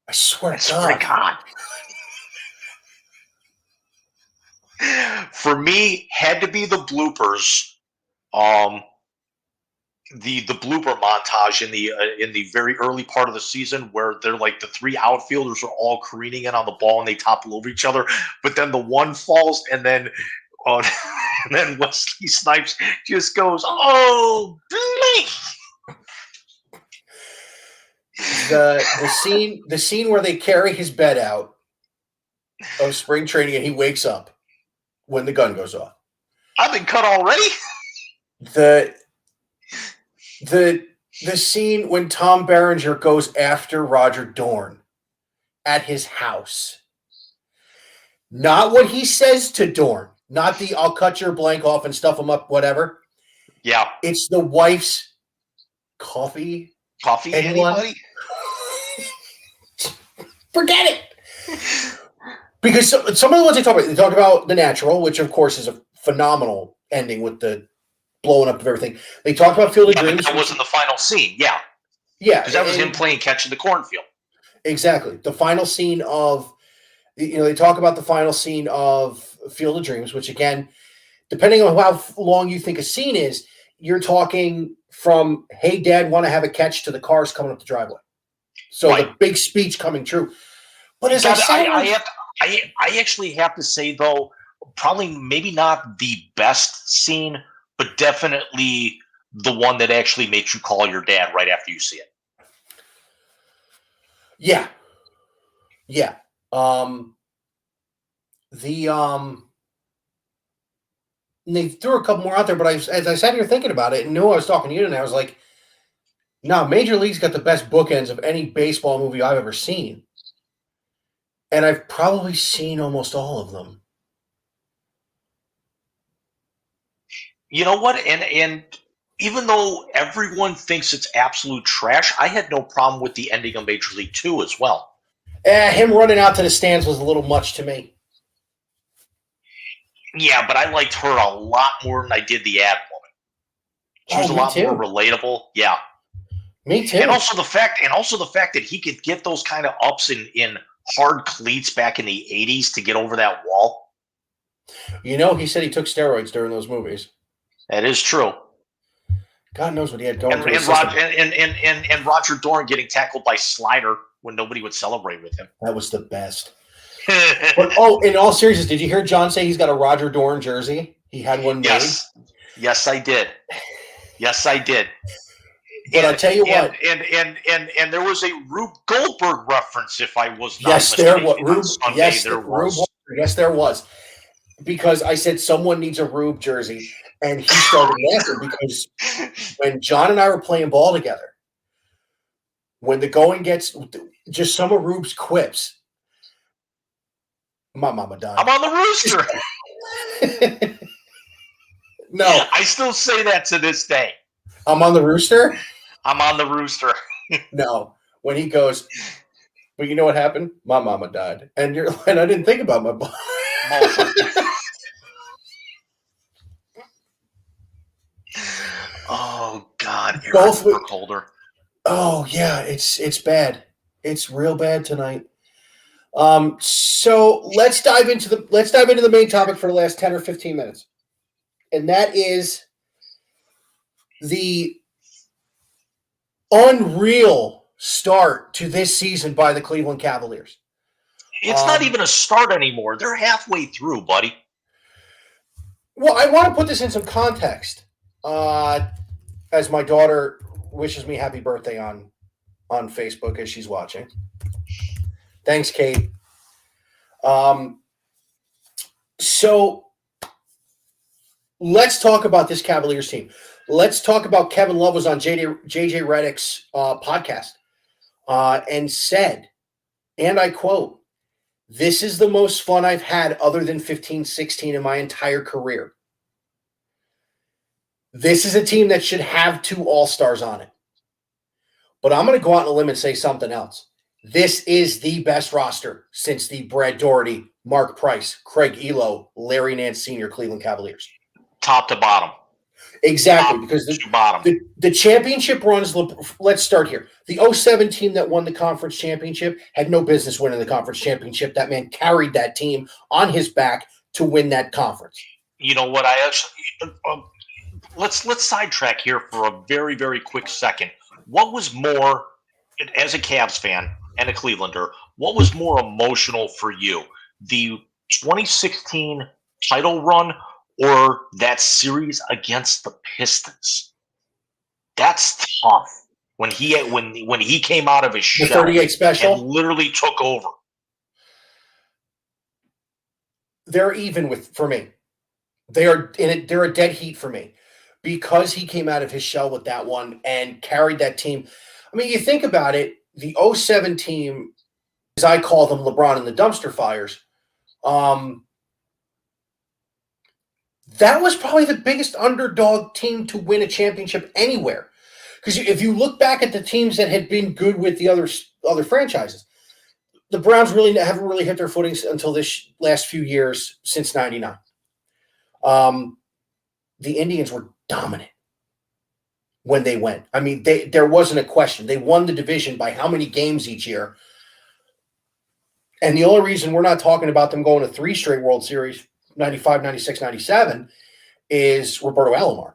I swear to God. For me, had to be the bloopers um, the blooper montage in the very early part of the season where they're like the three outfielders are all careening in on the ball and they topple over each other, but then the one falls and then uh, and then Wesley Snipes just goes, "Oh, bleep." The scene where they carry his bed out of spring training and he wakes up when the gun goes off. I've been cut already. The scene when Tom Berenger goes after Roger Dorn at his house. Not what he says to Dorn. Not the "I'll cut your blank off and stuff him up," whatever. Yeah. It's the wife's coffee. Coffee, anybody? Forget it. Because some of the ones they talk about The Natural, which of course is a phenomenal ending with the blowing up of everything. They talk about Field of Dreams. That wasn't the final scene. Yeah. Yeah. Because that was him playing catch in the cornfield. Exactly. The final scene of, they talk about the final scene of Field of Dreams, which again, depending on how long you think a scene is, you're talking from, "Hey, Dad, want to have a catch," to the cars coming up the driveway. So right. The big speech coming true. But as I said, I actually have to say, though, probably maybe not the best scene, but definitely the one that actually makes you call your dad right after you see it. Yeah. Yeah. They threw a couple more out there, but as I sat here thinking about it and knew I was talking to you tonight, I was like, no, Major League's got the best bookends of any baseball movie I've ever seen. And I've probably seen almost all of them. You know what? And even though everyone thinks it's absolute trash, I had no problem with the ending of Major League 2 as well. Him running out to the stands was a little much to me. Yeah, but I liked her a lot more than I did the ad woman. She was a lot more relatable. Yeah. Me too. And also the fact that he could get those kind of ups in hard cleats back in the 80s to get over that wall. He said he took steroids during those movies. That is true. God knows what he had going through his system. And Roger Dorn getting tackled by Slider when nobody would celebrate with him. That was the best. But in all seriousness, did you hear John say he's got a Roger Dorn jersey? He had one made. Yes, I did. Yes, I did. But I'll tell you what. And there was a Rube Goldberg reference, if I was not mistaken. Yes, there was. Because I said someone needs a Rube jersey, and he started laughing because when John and I were playing ball together, when the going gets just some of Rube's quips, my mama died. I'm on the rooster. No. I still say that to this day. I'm on the rooster? I'm on the rooster. No. When he goes, but you know what happened? My mama died. And I didn't think about my mom. Oh God, both colder. Oh yeah, it's bad. It's real bad tonight. So let's dive into the main topic for the last 10 or 15 minutes. And that is the unreal start to this season by the Cleveland Cavaliers. It's not even a start anymore. They're halfway through, buddy. Well, I want to put this in some context. As my daughter wishes me happy birthday on Facebook as she's watching. Thanks, Kate. So let's talk about this Cavaliers team. Let's talk about Kevin Love was on JJ Redick's podcast and said, and I quote, "This is the most fun I've had other than 15-16 in my entire career. This is a team that should have 2 all-stars on it. But I'm going to go out on a limb and say something else. This is the best roster since the Brad Daugherty, Mark Price, Craig Elo, Larry Nance Sr. Cleveland Cavaliers. Top to bottom. Exactly, because the championship runs, let's start here. The 07 team that won the conference championship had no business winning the conference championship. That man carried that team on his back to win that conference. You know what? I actually let's sidetrack here for a very, very quick second. What was more, as a Cavs fan and a Clevelander, what was more emotional for you, the 2016 title run or that series against the Pistons? That's tough. When he came out of his The shell 38 and special, literally took over. they're even with for me. They are in it. They're a dead heat for me because he came out of his shell with that one and carried that team. I mean, you think about it. The '07 team, as I call them, LeBron and the dumpster fires. Um, that was probably the biggest underdog team to win a championship anywhere. Because if you look back at the teams that had been good with the other franchises, the Browns really haven't really hit their footings until this last few years since '99. Um, the Indians were dominant when they went. I mean, there wasn't a question. They won the division by how many games each year? And the only reason we're not talking about them going to 3 straight World Series, 95, 96, 97, is Roberto Alomar.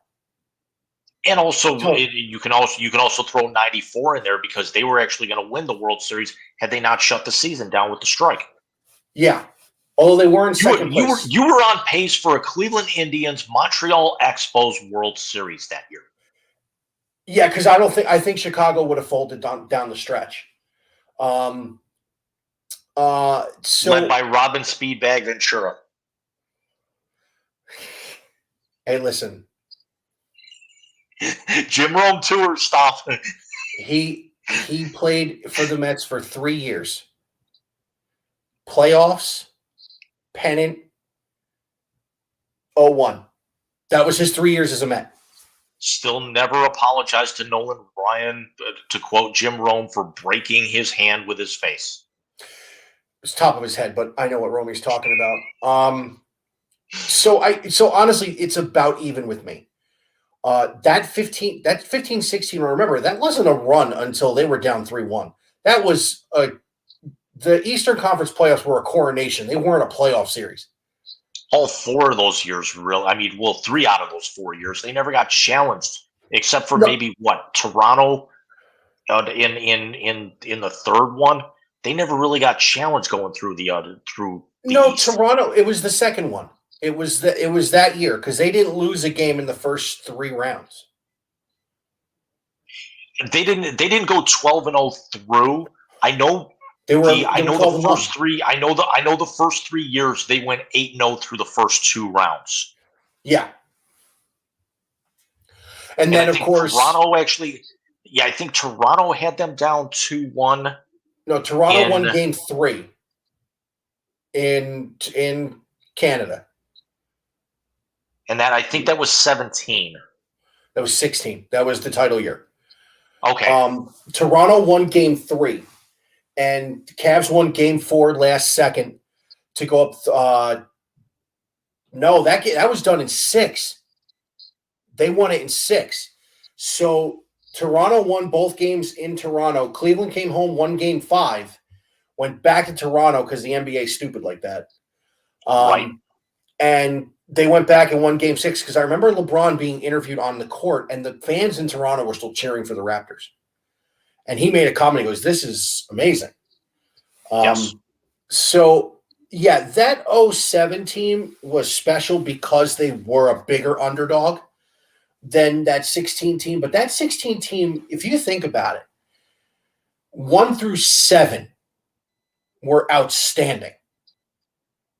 And also, you can also throw '94 in there because they were actually going to win the World Series had they not shut the season down with the strike. Yeah. Although they were in You were, second you were place. you were on pace for a Cleveland Indians Montreal Expos World Series that year. Yeah, because I think Chicago would have folded down the stretch. Um, Led so by Robin Speedbag Ventura. hey, listen, Jim Rome tour stop. he played for the Mets for 3 years. Playoffs, pennant, '01. That was his 3 years as a Met. Still never apologized to Nolan Ryan, to quote Jim Rome, for breaking his hand with his face. It's top of his head, but I know what Romy's talking about. So honestly, it's about even with me. That 15-16, remember, that wasn't a run until they were down 3-1. That was the Eastern Conference playoffs were a coronation. They weren't a playoff series. All 4 of those years, well, 3 out of those 4 years, they never got challenged, except for No, maybe Toronto in the third one. They never really got challenged going through the East. Toronto. It was the second one. It was that year because they didn't lose a game in the first 3 rounds. They didn't go 12-0 through. I know They were the first 3. I know the first 3 years they went 8-0 through the first 2 rounds. Yeah. And then, I of think course, Toronto actually. Yeah, I think Toronto had them down 2-1. no, Toronto won Game 3 in Canada, and I think that was 17. That was 16. That was the title year. Okay. Toronto won Game 3, and Cavs won Game 4 last second to go up. No, that was done in 6. They won it in 6. So Toronto won both games in Toronto. Cleveland came home, won Game 5, went back to Toronto because the NBA is stupid like that. Right. And they went back and won Game 6 because I remember LeBron being interviewed on the court, and the fans in Toronto were still cheering for the Raptors. And he made a comment. He goes, "This is amazing." Yes. So, yeah, that '07 team was special because they were a bigger underdog than that 16 team. But that 16 team, if you think about it, 1 through 7 were outstanding.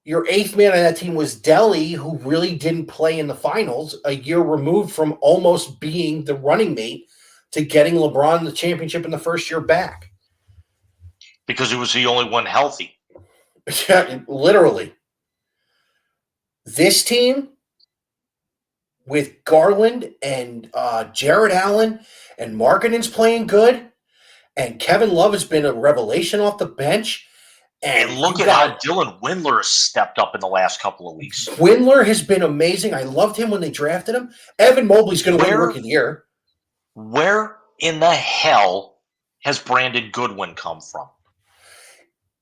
Your 8th man on that team was Delly, who really didn't play in the finals, a year removed from almost being the running mate to getting LeBron the championship in the first year back. Because he was the only one healthy. Yeah, literally. This team with Garland and Jared Allen and Markkanen's playing good, and Kevin Love has been a revelation off the bench. And look at how Dylan Windler has stepped up in the last couple of weeks. Windler has been amazing. I loved him when they drafted him. Evan Mobley's going to win Rookie of the Year. Where in the hell has Brandon Goodwin come from?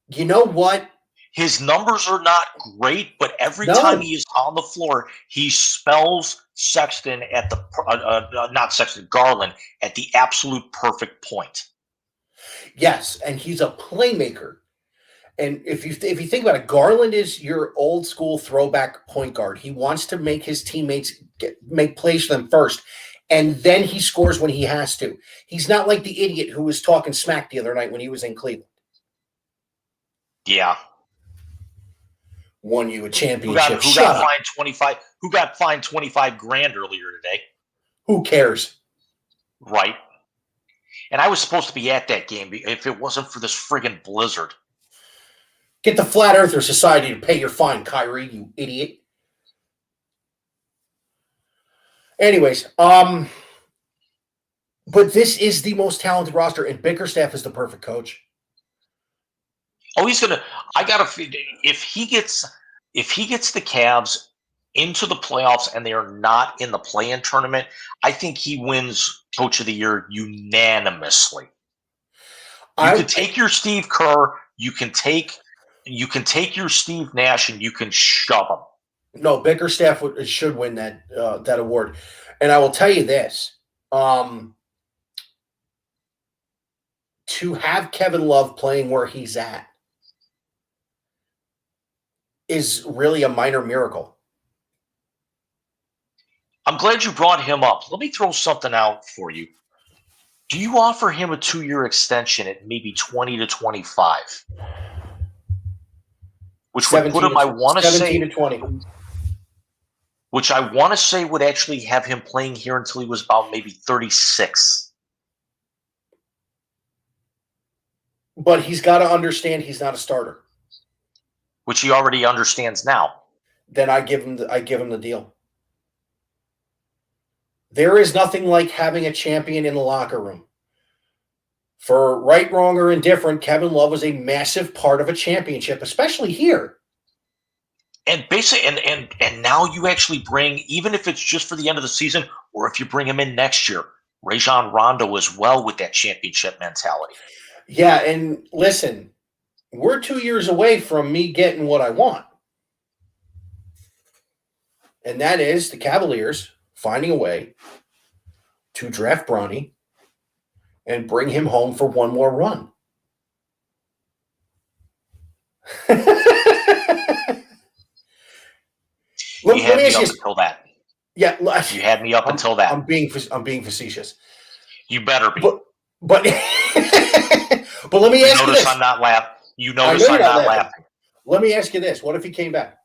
You know what? His numbers are not great, but every time No. he is on the floor, he spells Sexton at the not Sexton, Garland at the absolute perfect point. Yes, and he's a playmaker. And if you think about it, Garland is your old school throwback point guard. He wants to make his teammates make plays for them first, and then he scores when he has to. He's not like the idiot who was talking smack the other night when he was in Cleveland. Yeah. Won you a Who championship. got Shut up. fined 25? Who got fined 25 grand earlier today? Who cares? Right. And I was supposed to be at that game if it wasn't for this friggin' blizzard. Get the Flat Earther Society to pay your fine, Kyrie, you idiot. Anyways, but this is the most talented roster, and Bickerstaff is the perfect coach. Oh, he's gonna. I gotta. If he gets the Cavs into the playoffs and they are not in the play-in tournament, I think he wins Coach of the Year unanimously. You could take your Steve Kerr. You can take your Steve Nash, and you can shove him. No, Bickerstaff should win that award, and I will tell you this: to have Kevin Love playing where he's at is really a minor miracle. I'm glad you brought him up. Let me throw something out for you. Do you offer him a 2-year extension at maybe 20 to 25? Which would put him, I want to say, 17 to 20. Which I want to say would actually have him playing here until he was about maybe 36. But he's got to understand he's not a starter. Which he already understands now. Then I give him the deal. There is nothing like having a champion in the locker room. For right, wrong, or indifferent, Kevin Love was a massive part of a championship, especially here. And basically, and now you actually bring, even if it's just for the end of the season, or if you bring him in next year, Rajon Rondo as well with that championship mentality. Yeah, and listen, we're 2 years away from me getting what I want. And that is the Cavaliers finding a way to draft Bronny and bring him home for one more run. You had me up until that. Yeah, you had me up until that. I'm being facetious. You better be. But but let me ask you this. I'm not laughing. You notice I'm not laughing. Let me ask you this. What if he came back?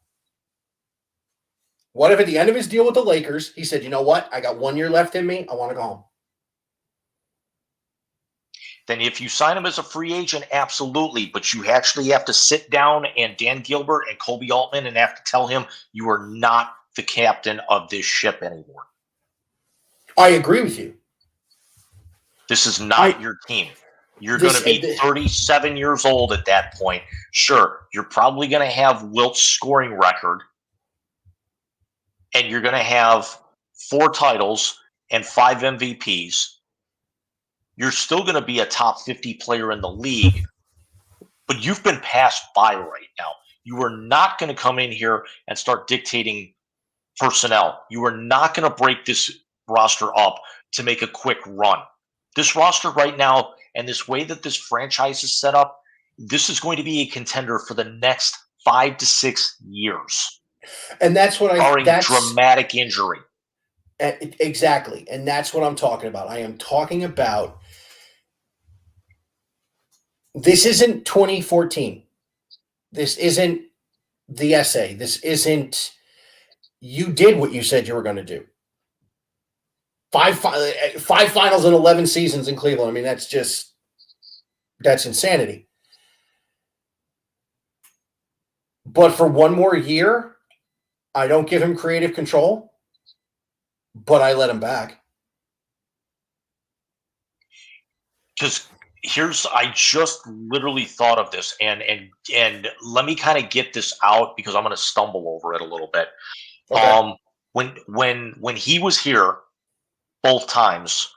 What if at the end of his deal with the Lakers, he said, you know what? I got 1 year left in me. I want to go home. Then if you sign him as a free agent, absolutely. But you actually have to sit down and Dan Gilbert and Kobe Altman and have to tell him you are not the captain of this ship anymore. I agree with you. This is not your team. You're going to be 37 years old at that point. Sure, you're probably going to have Wilt's scoring record, and you're going to have 4 titles and 5 MVPs. You're still going to be a top 50 player in the league, but you've been passed by right now. You are not going to come in here and start dictating personnel. You are not going to break this roster up to make a quick run. This roster right now and this way that this franchise is set up, this is going to be a contender for the next 5 to 6 years. And that's what barring dramatic injury. Exactly. And that's what I'm talking about. I am talking about this isn't 2014. This isn't the essay. This isn't you did what you said you were going to do. 5 finals and 11 seasons in Cleveland. I mean, that's insanity. But for one more year, I don't give him creative control, but I let him back. Because I just literally thought of this, and let me kind of get this out because I'm going to stumble over it a little bit. Okay. When he was here both times,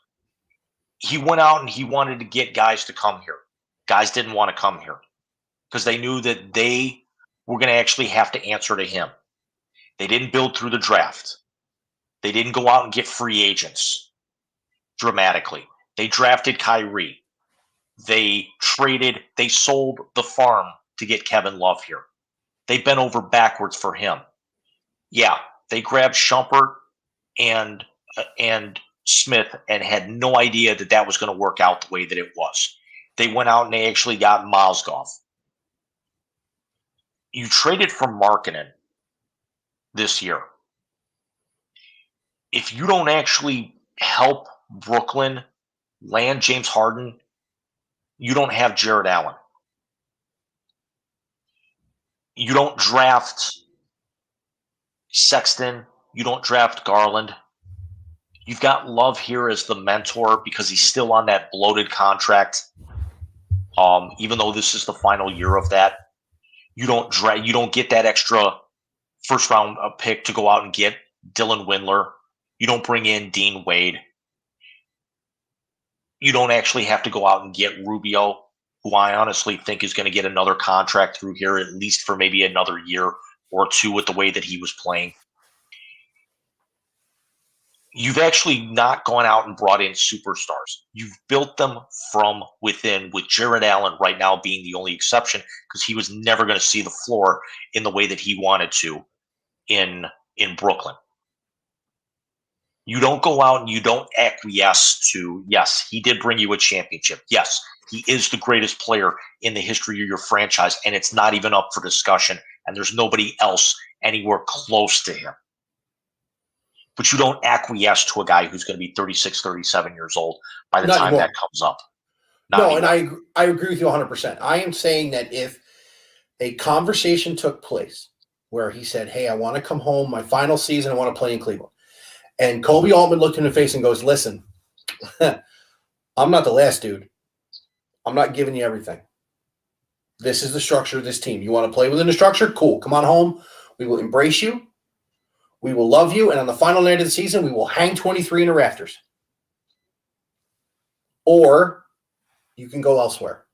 he went out and he wanted to get guys to come here. Guys didn't want to come here because they knew that they we're going to actually have to answer to him. They didn't build through the draft. They didn't go out and get free agents dramatically. They drafted Kyrie. They sold the farm to get Kevin Love here. They bent over backwards for him. Yeah, they grabbed Shumpert and Smith and had no idea that that was going to work out the way that it was. They went out and they actually got Mozgov. You traded for Markkanen this year. If you don't actually help Brooklyn land James Harden, you don't have Jared Allen. You don't draft Sexton. You don't draft Garland. You've got Love here as the mentor because he's still on that bloated contract. Even though this is the final year of that, you don't get that extra first round pick to go out and get Dylan Windler. You don't bring in Dean Wade. You don't actually have to go out and get Rubio, who I honestly think is going to get another contract through here, at least for maybe another year or two with the way that he was playing. You've actually not gone out and brought in superstars. You've built them from within, with Jared Allen right now being the only exception because he was never going to see the floor in the way that he wanted to in Brooklyn. You don't go out and you don't acquiesce to, yes, he did bring you a championship. Yes, he is the greatest player in the history of your franchise, and it's not even up for discussion, and there's nobody else anywhere close to him. But you don't acquiesce to a guy who's going to be 36, 37 years old by the time that comes up. No, and I agree with you 100%. I am saying that if a conversation took place where he said, hey, I want to come home, my final season, I want to play in Cleveland. And Kobe Altman looked him in the face and goes, listen, I'm not the last dude. I'm not giving you everything. This is the structure of this team. You want to play within the structure? Cool. Come on home. We will embrace you. We will love you. And on the final night of the season, we will hang 23 in the rafters. Or you can go elsewhere.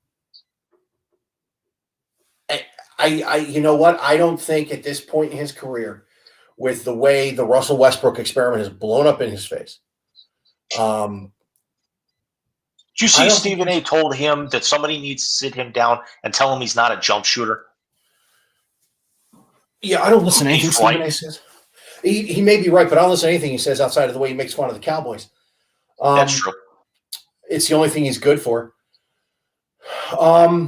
You know what? I don't think at this point in his career, with the way the Russell Westbrook experiment has blown up in his face. Did you see Stephen A. told him that somebody needs to sit him down and tell him he's not a jump shooter? Yeah, I don't listen to anything Stephen A. says. He may be right, but I don't listen to anything he says outside of the way he makes fun of the Cowboys. That's true. It's the only thing he's good for. But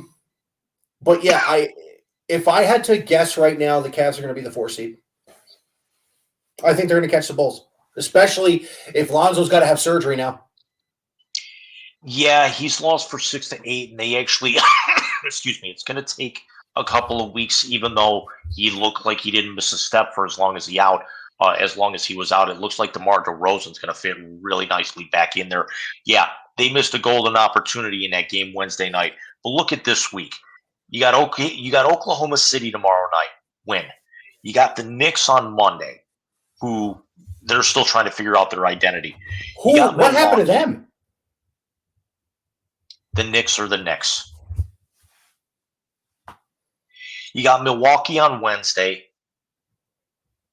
yeah, if I had to guess right now, the Cavs are going to be the 4 seed. I think they're going to catch the Bulls, especially if Lonzo's got to have surgery now. Yeah, he's lost for 6 to 8, and they actually, excuse me, it's going to take a couple of weeks, even though he looked like he didn't miss a step for as long as he was out. It looks like DeMar DeRozan's going to fit really nicely back in there. Yeah, they missed a golden opportunity in that game Wednesday night. But look at this week. You got Oklahoma City tomorrow night, win. You got the Knicks on Monday, who they're still trying to figure out their identity. What happened to them? The Knicks are the Knicks. You got Milwaukee on Wednesday.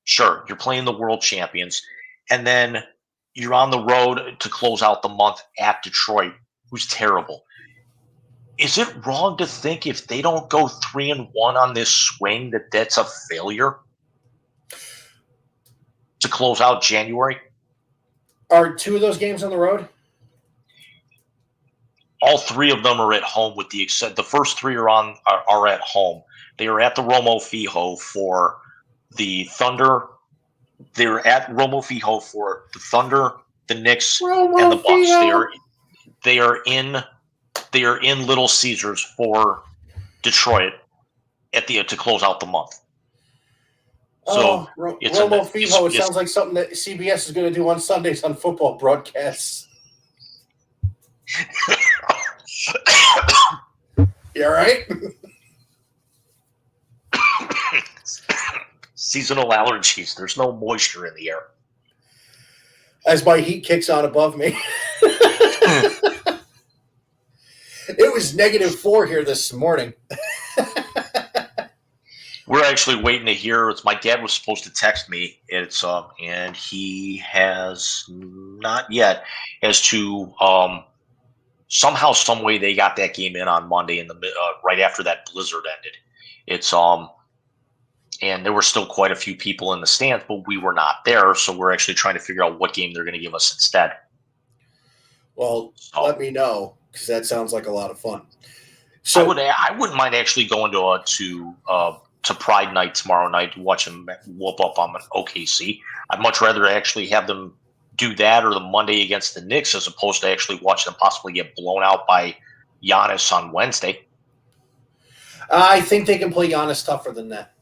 Sure, you're playing the world champions. And then you're on the road to close out the month at Detroit, who's terrible. Is it wrong to think if they don't go 3-1 on this swing that that's a failure to close out January? Are 2 of those games on the road? All 3 of them are at home, with the exception the first 3 are at home. They are at the Romo Fijo for the Thunder. They're at Romo Fijo for the Thunder, the Knicks, and the Bucks. They are in Little Caesars for Detroit to close out the month. So Romo Fijo, it sounds like something that CBS is going to do on Sundays on football broadcasts. You all right? Seasonal allergies. There's no moisture in the air. As my heat kicks on above me. It was -4 here this morning. We're actually waiting to hear. It's my dad was supposed to text me. And he has not yet as to somehow, some way they got that game in on Monday right after that blizzard ended. It's and there were still quite a few people in the stands, but we were not there, so we're actually trying to figure out what game they're going to give us instead. Well, let me know, because that sounds like a lot of fun. So I wouldn't mind actually going to Pride Night tomorrow night to watch them whoop up on OKC. I'd much rather actually have them do that or the Monday against the Knicks as opposed to actually watch them possibly get blown out by Giannis on Wednesday. I think they can play Giannis tougher than that.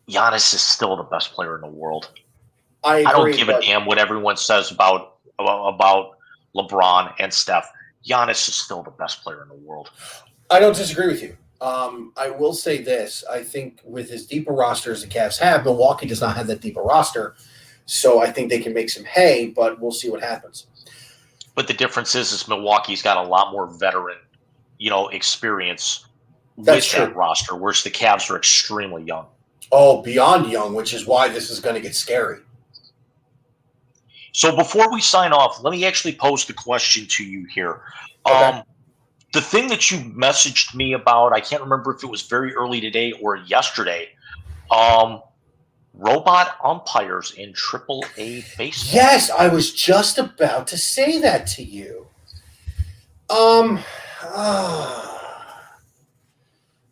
Giannis is still the best player in the world. I agree, don't give a damn what everyone says about LeBron and Steph. Giannis is still the best player in the world. I don't disagree with you. I will say this. I think with as deep a roster as the Cavs have, Milwaukee does not have that deep a roster. So I think they can make some hay, but we'll see what happens. But the difference is Milwaukee's got a lot more veteran, experience That's with that roster, whereas the Cavs are extremely young. Oh, beyond young, which is why this is going to get scary. So before we sign off, let me actually pose the question to you here. Okay. The thing that you messaged me about, I can't remember if it was very early today or yesterday, robot umpires in AAA baseball. Yes, I was just about to say that to you.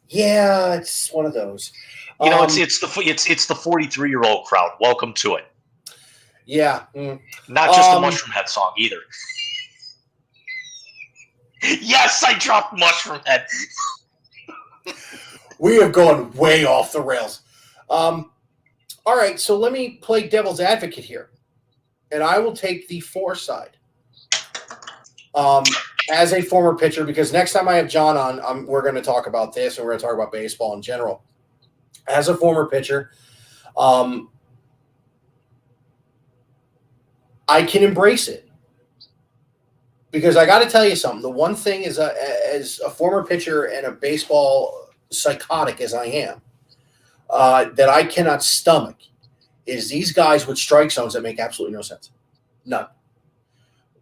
Yeah, it's one of those. It's the 43-year-old crowd. Welcome to it. Yeah. Not just a Mushroom Head song either. Yes, I dropped Mushroom Head. We have gone way off the rails. All right, so let me play devil's advocate here, and I will take the side. As a former pitcher, because next time I have John on, we're going to talk about this, and we're going to talk about baseball in general. As a former pitcher, I can embrace it. Because I got to tell you something. The one thing is, as a former pitcher and a baseball psychotic as I am, that I cannot stomach is these guys with strike zones that make absolutely no sense. None.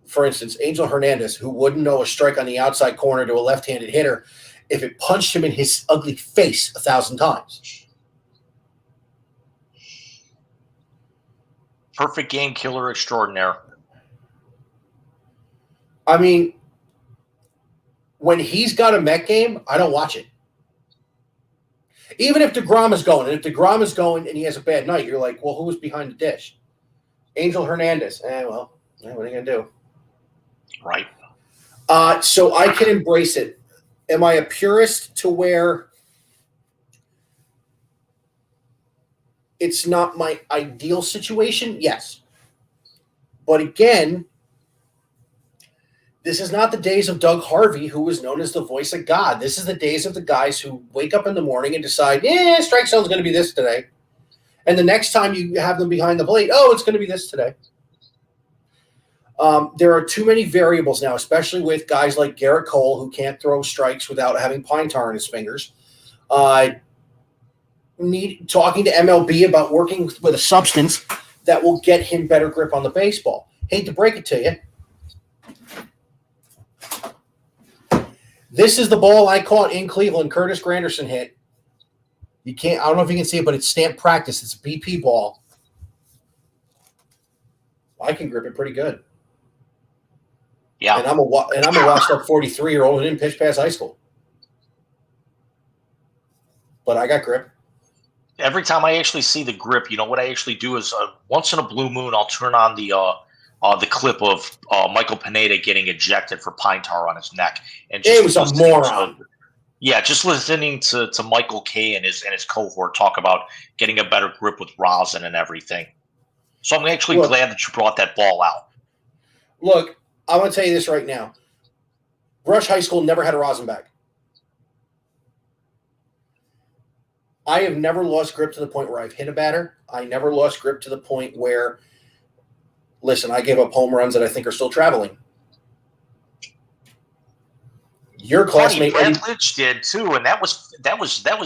For instance, Angel Hernandez, who wouldn't know a strike on the outside corner to a left-handed hitter if it punched him in his ugly face 1,000 times. Perfect game killer extraordinaire. I mean, when he's got a Met game, I don't watch it. Even if DeGrom is going, and if DeGrom is going and he has a bad night, you're like, well, who was behind the dish? Angel Hernandez. What are you going to do? Right. So I can embrace it. Am I a purist to where it's not my ideal situation? Yes. But again, this is not the days of Doug Harvey, who was known as the voice of God. This is the days of the guys who wake up in the morning and decide, strike zone's going to be this today. And the next time you have them behind the plate, it's going to be this today. There are too many variables now, especially with guys like Garrett Cole, who can't throw strikes without having pine tar in his fingers. Talking to MLB about working with a substance that will get him better grip on the baseball. Hate to break it to you. This is the ball I caught in Cleveland. Curtis Granderson hit. I don't know if you can see it, but it's stamped practice. It's a BP ball. I can grip it pretty good. Yeah. And I'm a washed up 43-year-old who didn't pitch past high school. But I got grip. Every time I actually see the grip, what I actually do is once in a blue moon, I'll turn on the clip of Michael Pineda getting ejected for pine tar on his neck, and it was a moron. Just listening to Michael K and his cohort talk about getting a better grip with rosin and everything. So I'm actually glad that you brought that ball out. Look, I'm going to tell you this right now. Rush High School never had a rosin bag. I have never lost grip to the point where I've hit a batter. I never lost grip to the point where, listen, I gave up home runs that I think are still traveling. Your Funny, classmate Brad Eddie, Lynch did too, and that was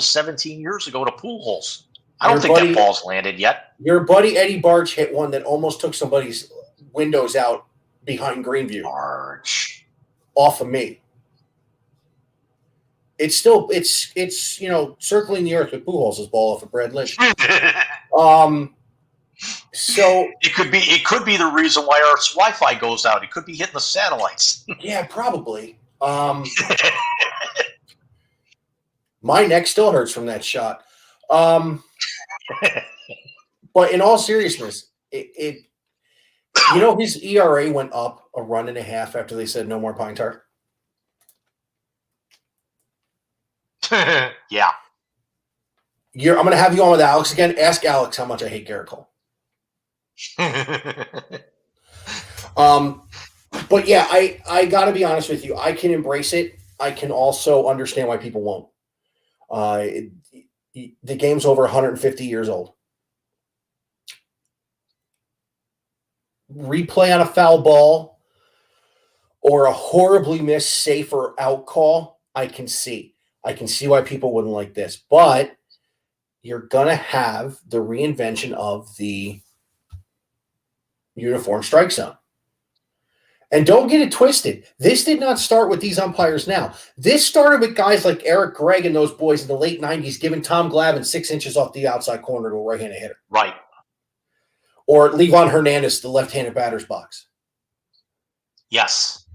17 years ago to Pujols. I don't your think that buddy, ball's landed yet. your buddy Eddie Barch hit one that almost took somebody's windows out behind Greenview March. off of me. It's still it's circling the earth with Pujols' ball off of Brad Lynch. So it could be the reason why our Wi-Fi goes out. It could be hitting the satellites. yeah, probably. My neck still hurts from that shot. But in all seriousness, his ERA went up a run and a half after they said no more pine tar. Yeah. I'm going to have you on with Alex again. Ask Alex how much I hate Garrett Cole. But yeah, I got to be honest with you. I can embrace it. I can also understand why people won't. The game's over 150 years old. Replay on a foul ball or a horribly missed safe or out call, I can see. I can see why people wouldn't like this. But you're going to have the reinvention of the uniform strike zone. And don't get it twisted. This did not start with these umpires now. This started with guys like Eric Gregg and those boys in the late 90s giving Tom Glavine 6 inches off the outside corner to a right-handed hitter. Right. Or Livan Hernandez, the left-handed batter's box. Yes.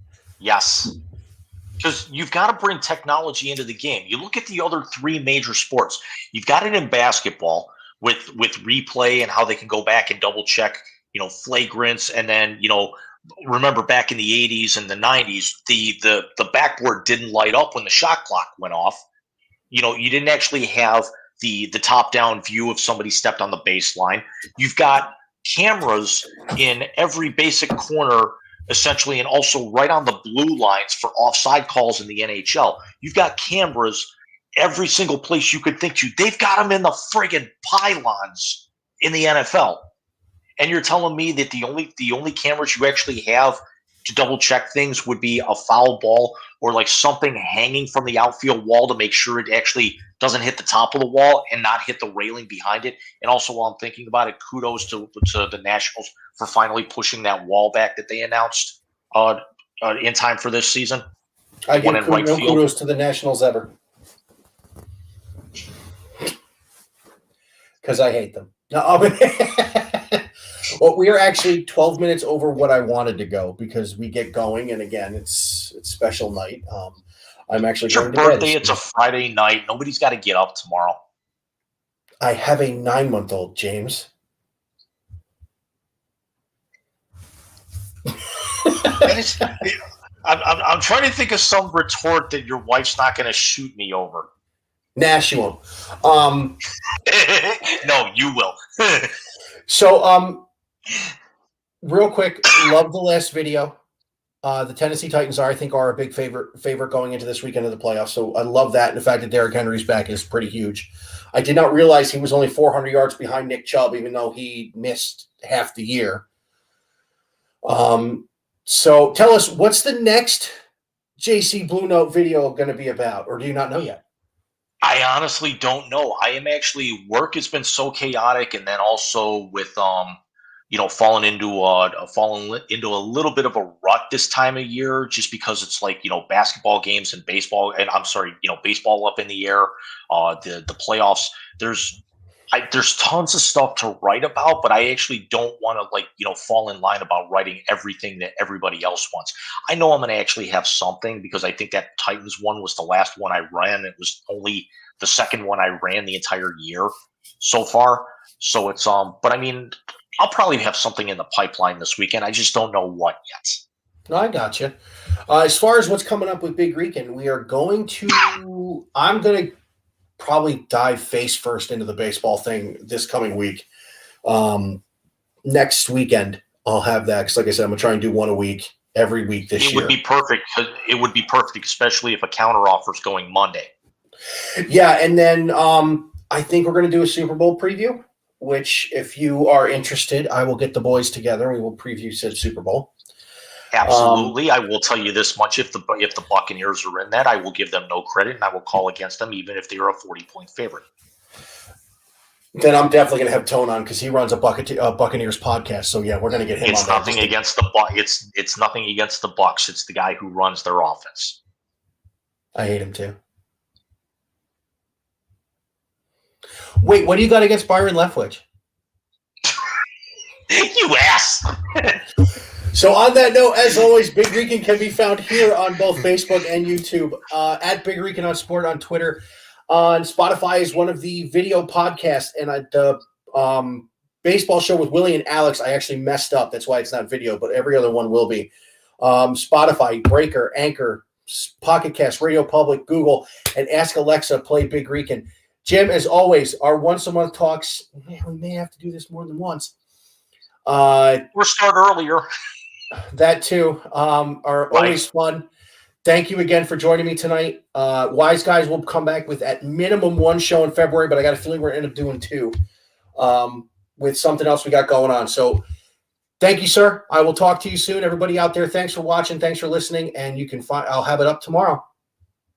Because you've got to bring technology into the game. You look at the other three major sports. You've got it in basketball with replay and how they can go back and double check, flagrants, and then, remember back in the 80s and the 90s, the backboard didn't light up when the shot clock went off. You didn't actually have the top-down view if somebody stepped on the baseline. You've got cameras in every basic corner, essentially, and also right on the blue lines for offside calls in the NHL. You've got cameras every single place you could think to. They've got them in the friggin' pylons in the NFL. And you're telling me that the only cameras you actually have to double check things would be a foul ball or like something hanging from the outfield wall to make sure it actually doesn't hit the top of the wall and not hit the railing behind it. And also, while I'm thinking about it, kudos to the Nationals for finally pushing that wall back that they announced in time for this season. I give kudos to the Nationals ever. Because I hate them. No, well, we are actually 12 minutes over what I wanted to go because we get going, and again, it's special night. I'm actually it's your going to bed. Birthday. It's a Friday night. Nobody's got to get up tomorrow. I have a 9-month-old, James. I'm trying to think of some retort that your wife's not going to shoot me over. Nah, she won't. No, you will. So, real quick, love the last video. The Tennessee Titans are a big favorite going into this weekend of the playoffs. So I love that. And the fact that Derrick Henry's back is pretty huge. I did not realize he was only 400 yards behind Nick Chubb, even though he missed half the year. So tell us, what's the next JC Blue Note video going to be about, or do you not know yet? I honestly don't know. Work has been so chaotic, and then also with falling into a little bit of a rut this time of year, just because it's like basketball games and baseball, and baseball up in the air, the playoffs. There's tons of stuff to write about, but I actually don't want to fall in line about writing everything that everybody else wants. I know I'm going to actually have something because I think that Titans one was the last one I ran. It was only the second one I ran the entire year so far. So it's but I mean, I'll probably have something in the pipeline this weekend. I just don't know what yet. No, I got you. As far as what's coming up with Big Rican, I'm going to probably dive face first into the baseball thing this coming week. Next weekend, I'll have that because, like I said, I'm going to try and do one a week every week this year. It would be perfect, especially if a counter offer is going Monday. Yeah, and then I think we're going to do a Super Bowl preview, which if you are interested, I will get the boys together and we will preview said Super Bowl. Absolutely. I will tell you this much: if the Buccaneers are in that, I will give them no credit, and I will call against them, even if they are a 40-point favorite. Then I'm definitely going to have Tone on because he runs a Buccaneers podcast. So yeah, we're going to get him on. It's nothing against the Buck. It's nothing against the Bucks. It's the guy who runs their offense. I hate him too. Wait, what do you got against Byron Leftwich? You ass. So on that note, as always, Big Rican can be found here on both Facebook and YouTube, at Big Rican on Sport on Twitter. On Spotify is one of the video podcasts, and the baseball show with Willie and Alex, I actually messed up. That's why it's not video, but every other one will be. Spotify, Breaker, Anchor, Pocket Cast, Radio Public, Google, and Ask Alexa, play Big Rican. Jim, as always, our once-a-month talks, man, we may have to do this more than once. We'll start earlier. That too are always fun. Thank you again for joining me tonight. Wise Guys will come back with at minimum one show in February, but I got a feeling we're going to end up doing two with something else we got going on. So thank you, sir. I will talk to you soon. Everybody out there, thanks for watching. Thanks for listening. And you can I'll have it up tomorrow.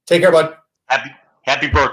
Take care, bud. Happy birthday.